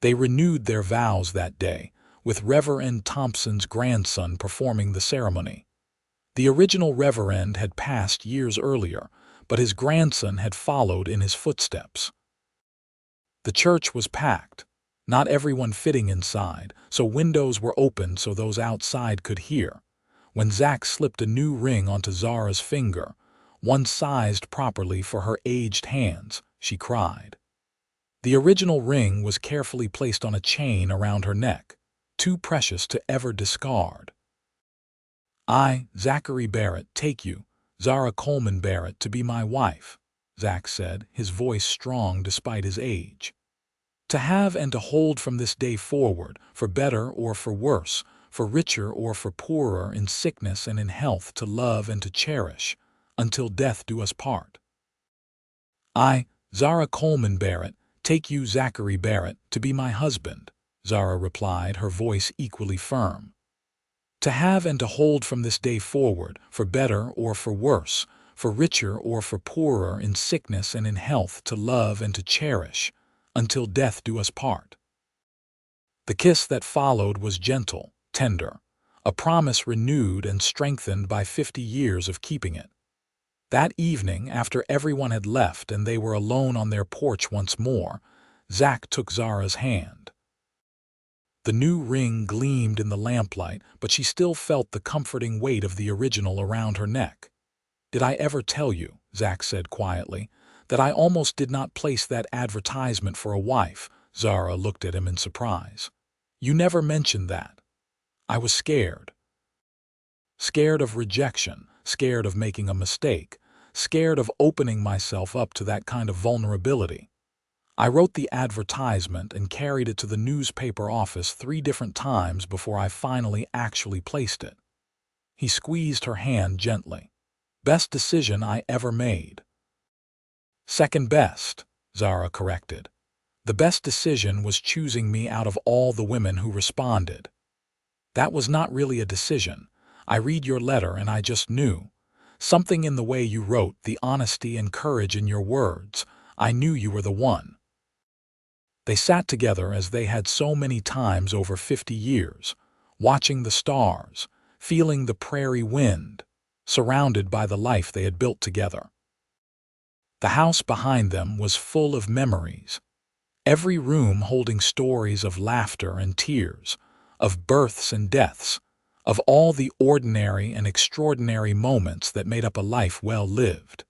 A: They renewed their vows that day, with Reverend Thompson's grandson performing the ceremony. The original Reverend had passed years earlier, but his grandson had followed in his footsteps. The church was packed, not everyone fitting inside, so windows were opened so those outside could hear. When Zach slipped a new ring onto Zara's finger, one sized properly for her aged hands, she cried. The original ring was carefully placed on a chain around her neck, too precious to ever discard. I, Zachary Barrett, take you, Zara Coleman Barrett, to be my wife, Zach said, his voice strong despite his age. To have and to hold from this day forward, for better or for worse, for richer or for poorer, in sickness and in health, to love and to cherish, until death do us part. I, Zara Coleman Barrett, take you, Zachary Barrett, to be my husband, Zara replied, her voice equally firm. To have and to hold from this day forward, for better or for worse, for richer or for poorer, in sickness and in health, to love and to cherish, until death do us part. The kiss that followed was gentle, tender, a promise renewed and strengthened by 50 years of keeping it. That evening, after everyone had left and they were alone on their porch once more, Zach took Zara's hand. The new ring gleamed in the lamplight, but she still felt the comforting weight of the original around her neck. Did I ever tell you, Zach said quietly, that I almost did not place that advertisement for a wife? Zara looked at him in surprise. You never mentioned that. I was scared. Scared of rejection, scared of making a mistake, scared of opening myself up to that kind of vulnerability. I wrote the advertisement and carried it to the newspaper office 3 different times before I finally actually placed it. He squeezed her hand gently. Best decision I ever made. Second best, Zara corrected. The best decision was choosing me out of all the women who responded. That was not really a decision. I read your letter and I just knew. Something in the way you wrote, the honesty and courage in your words, I knew you were the one. They sat together as they had so many times over 50 years, watching the stars, feeling the prairie wind, surrounded by the life they had built together. The house behind them was full of memories, every room holding stories of laughter and tears, of births and deaths, of all the ordinary and extraordinary moments that made up a life well lived.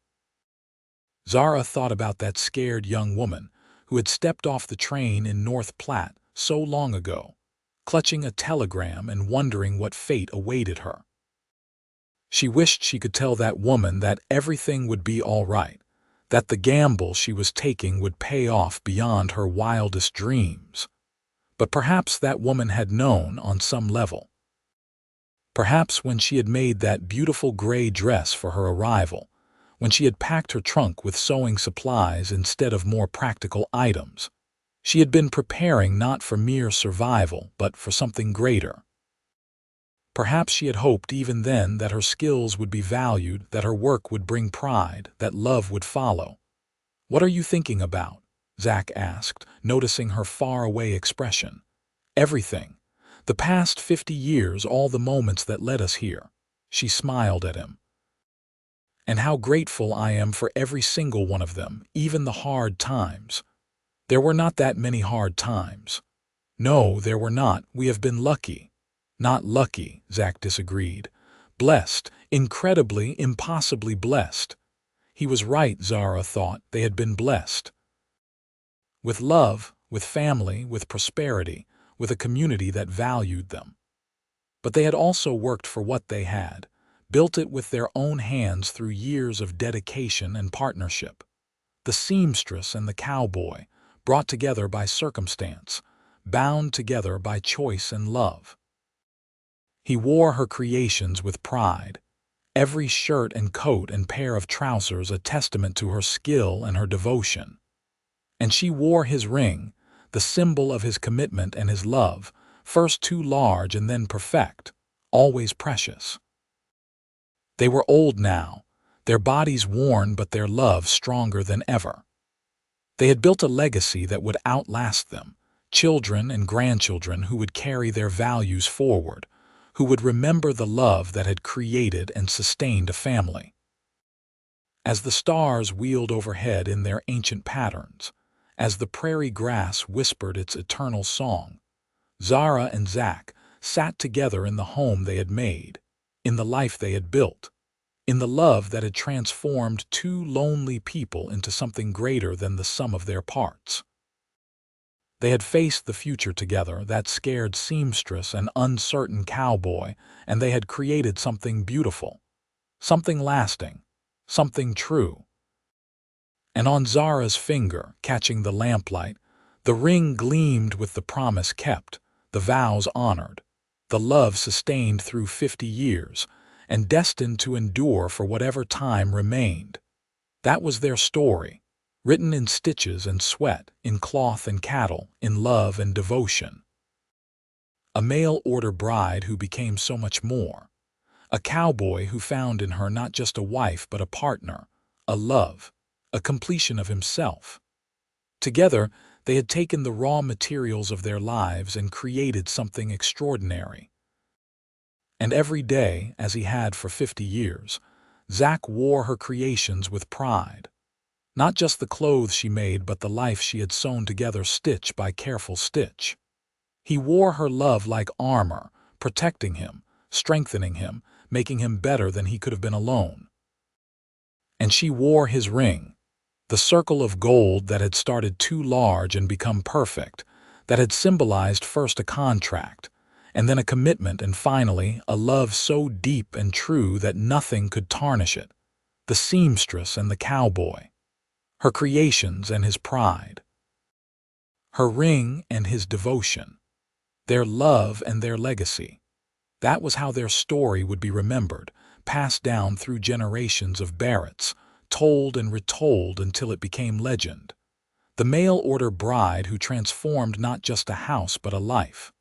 A: Zara thought about that scared young woman who had stepped off the train in North Platte so long ago, clutching a telegram and wondering what fate awaited her. She wished she could tell that woman that everything would be all right, that the gamble she was taking would pay off beyond her wildest dreams. But perhaps that woman had known on some level. Perhaps when she had made that beautiful gray dress for her arrival, when she had packed her trunk with sewing supplies instead of more practical items, she had been preparing not for mere survival, but for something greater. Perhaps she had hoped even then that her skills would be valued, that her work would bring pride, that love would follow. What are you thinking about? Zach asked, noticing her faraway expression. Everything. The past 50 years, all the moments that led us here. She smiled at him. And how grateful I am for every single one of them, even the hard times. There were not that many hard times. No, there were not. We have been lucky. Not lucky, Zach disagreed. Blessed, incredibly, impossibly blessed. He was right, Zara thought. They had been blessed. With love, with family, with prosperity, with a community that valued them. But they had also worked for what they had, built it with their own hands through years of dedication and partnership. The seamstress and the cowboy, brought together by circumstance, bound together by choice and love. He wore her creations with pride, every shirt and coat and pair of trousers a testament to her skill and her devotion. And she wore his ring, the symbol of his commitment and his love, first too large and then perfect, always precious. They were old now, their bodies worn but their love stronger than ever. They had built a legacy that would outlast them, children and grandchildren who would carry their values forward, who would remember the love that had created and sustained a family. As the stars wheeled overhead in their ancient patterns, as the prairie grass whispered its eternal song, Zara and Zach sat together in the home they had made, in the life they had built, in the love that had transformed two lonely people into something greater than the sum of their parts. They had faced the future together, that scared seamstress and uncertain cowboy, and they had created something beautiful, something lasting, something true. And on Zara's finger, catching the lamplight, the ring gleamed with the promise kept, the vows honored, the love sustained through 50 years, and destined to endure for whatever time remained. That was their story, written in stitches and sweat, in cloth and cattle, in love and devotion. A mail-order bride who became so much more. A cowboy who found in her not just a wife but a partner, a love, a completion of himself. Together, they had taken the raw materials of their lives and created something extraordinary. And every day, as he had for 50 years, Zach wore her creations with pride. Not just the clothes she made, but the life she had sewn together stitch by careful stitch. He wore her love like armor, protecting him, strengthening him, making him better than he could have been alone. And she wore his ring, the circle of gold that had started too large and become perfect, that had symbolized first a contract, and then a commitment, and finally a love so deep and true that nothing could tarnish it. The seamstress and the cowboy. Her creations and his pride. Her ring and his devotion. Their love and their legacy. That was how their story would be remembered, passed down through generations of Barretts, told and retold until it became legend. The mail-order bride who transformed not just a house but a life.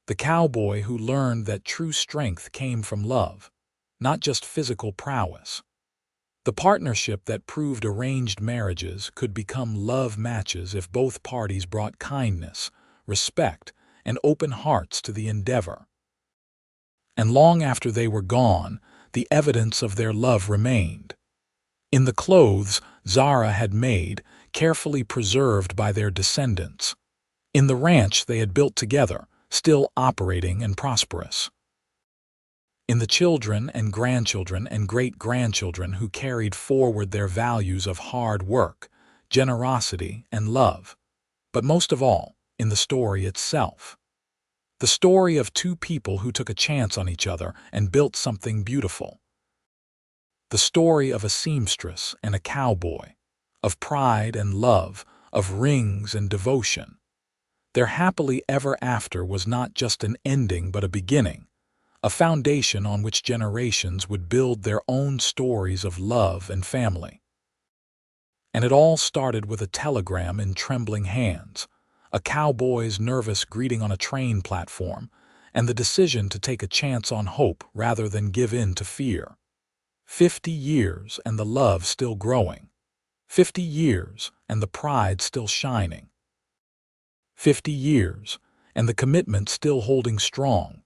A: The cowboy who learned that true strength came from love, not just physical prowess. The partnership that proved arranged marriages could become love matches if both parties brought kindness, respect, and open hearts to the endeavor. And long after they were gone, the evidence of their love remained. In the clothes Zara had made, carefully preserved by their descendants. In the ranch they had built together, still operating and prosperous. In the children and grandchildren and great-grandchildren who carried forward their values of hard work, generosity, and love. But most of all, in the story itself. The story of two people who took a chance on each other and built something beautiful. The story of a seamstress and a cowboy, of pride and love, of rings and devotion. Their happily ever after was not just an ending but a beginning, a foundation on which generations would build their own stories of love and family. And it all started with a telegram in trembling hands, a cowboy's nervous greeting on a train platform, and the decision to take a chance on hope rather than give in to fear. 50 years and the love still growing. 50 years and the pride still shining. 50 years and the commitment still holding strong.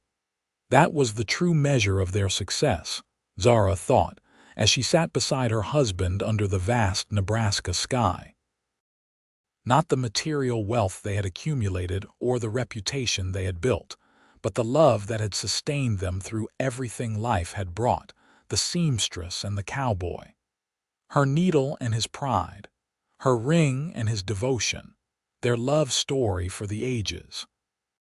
A: That was the true measure of their success, Zara thought, as she sat beside her husband under the vast Nebraska sky. Not the material wealth they had accumulated or the reputation they had built, but the love that had sustained them through everything life had brought, the seamstress and the cowboy. Her needle and his pride, her ring and his devotion, their love story for the ages.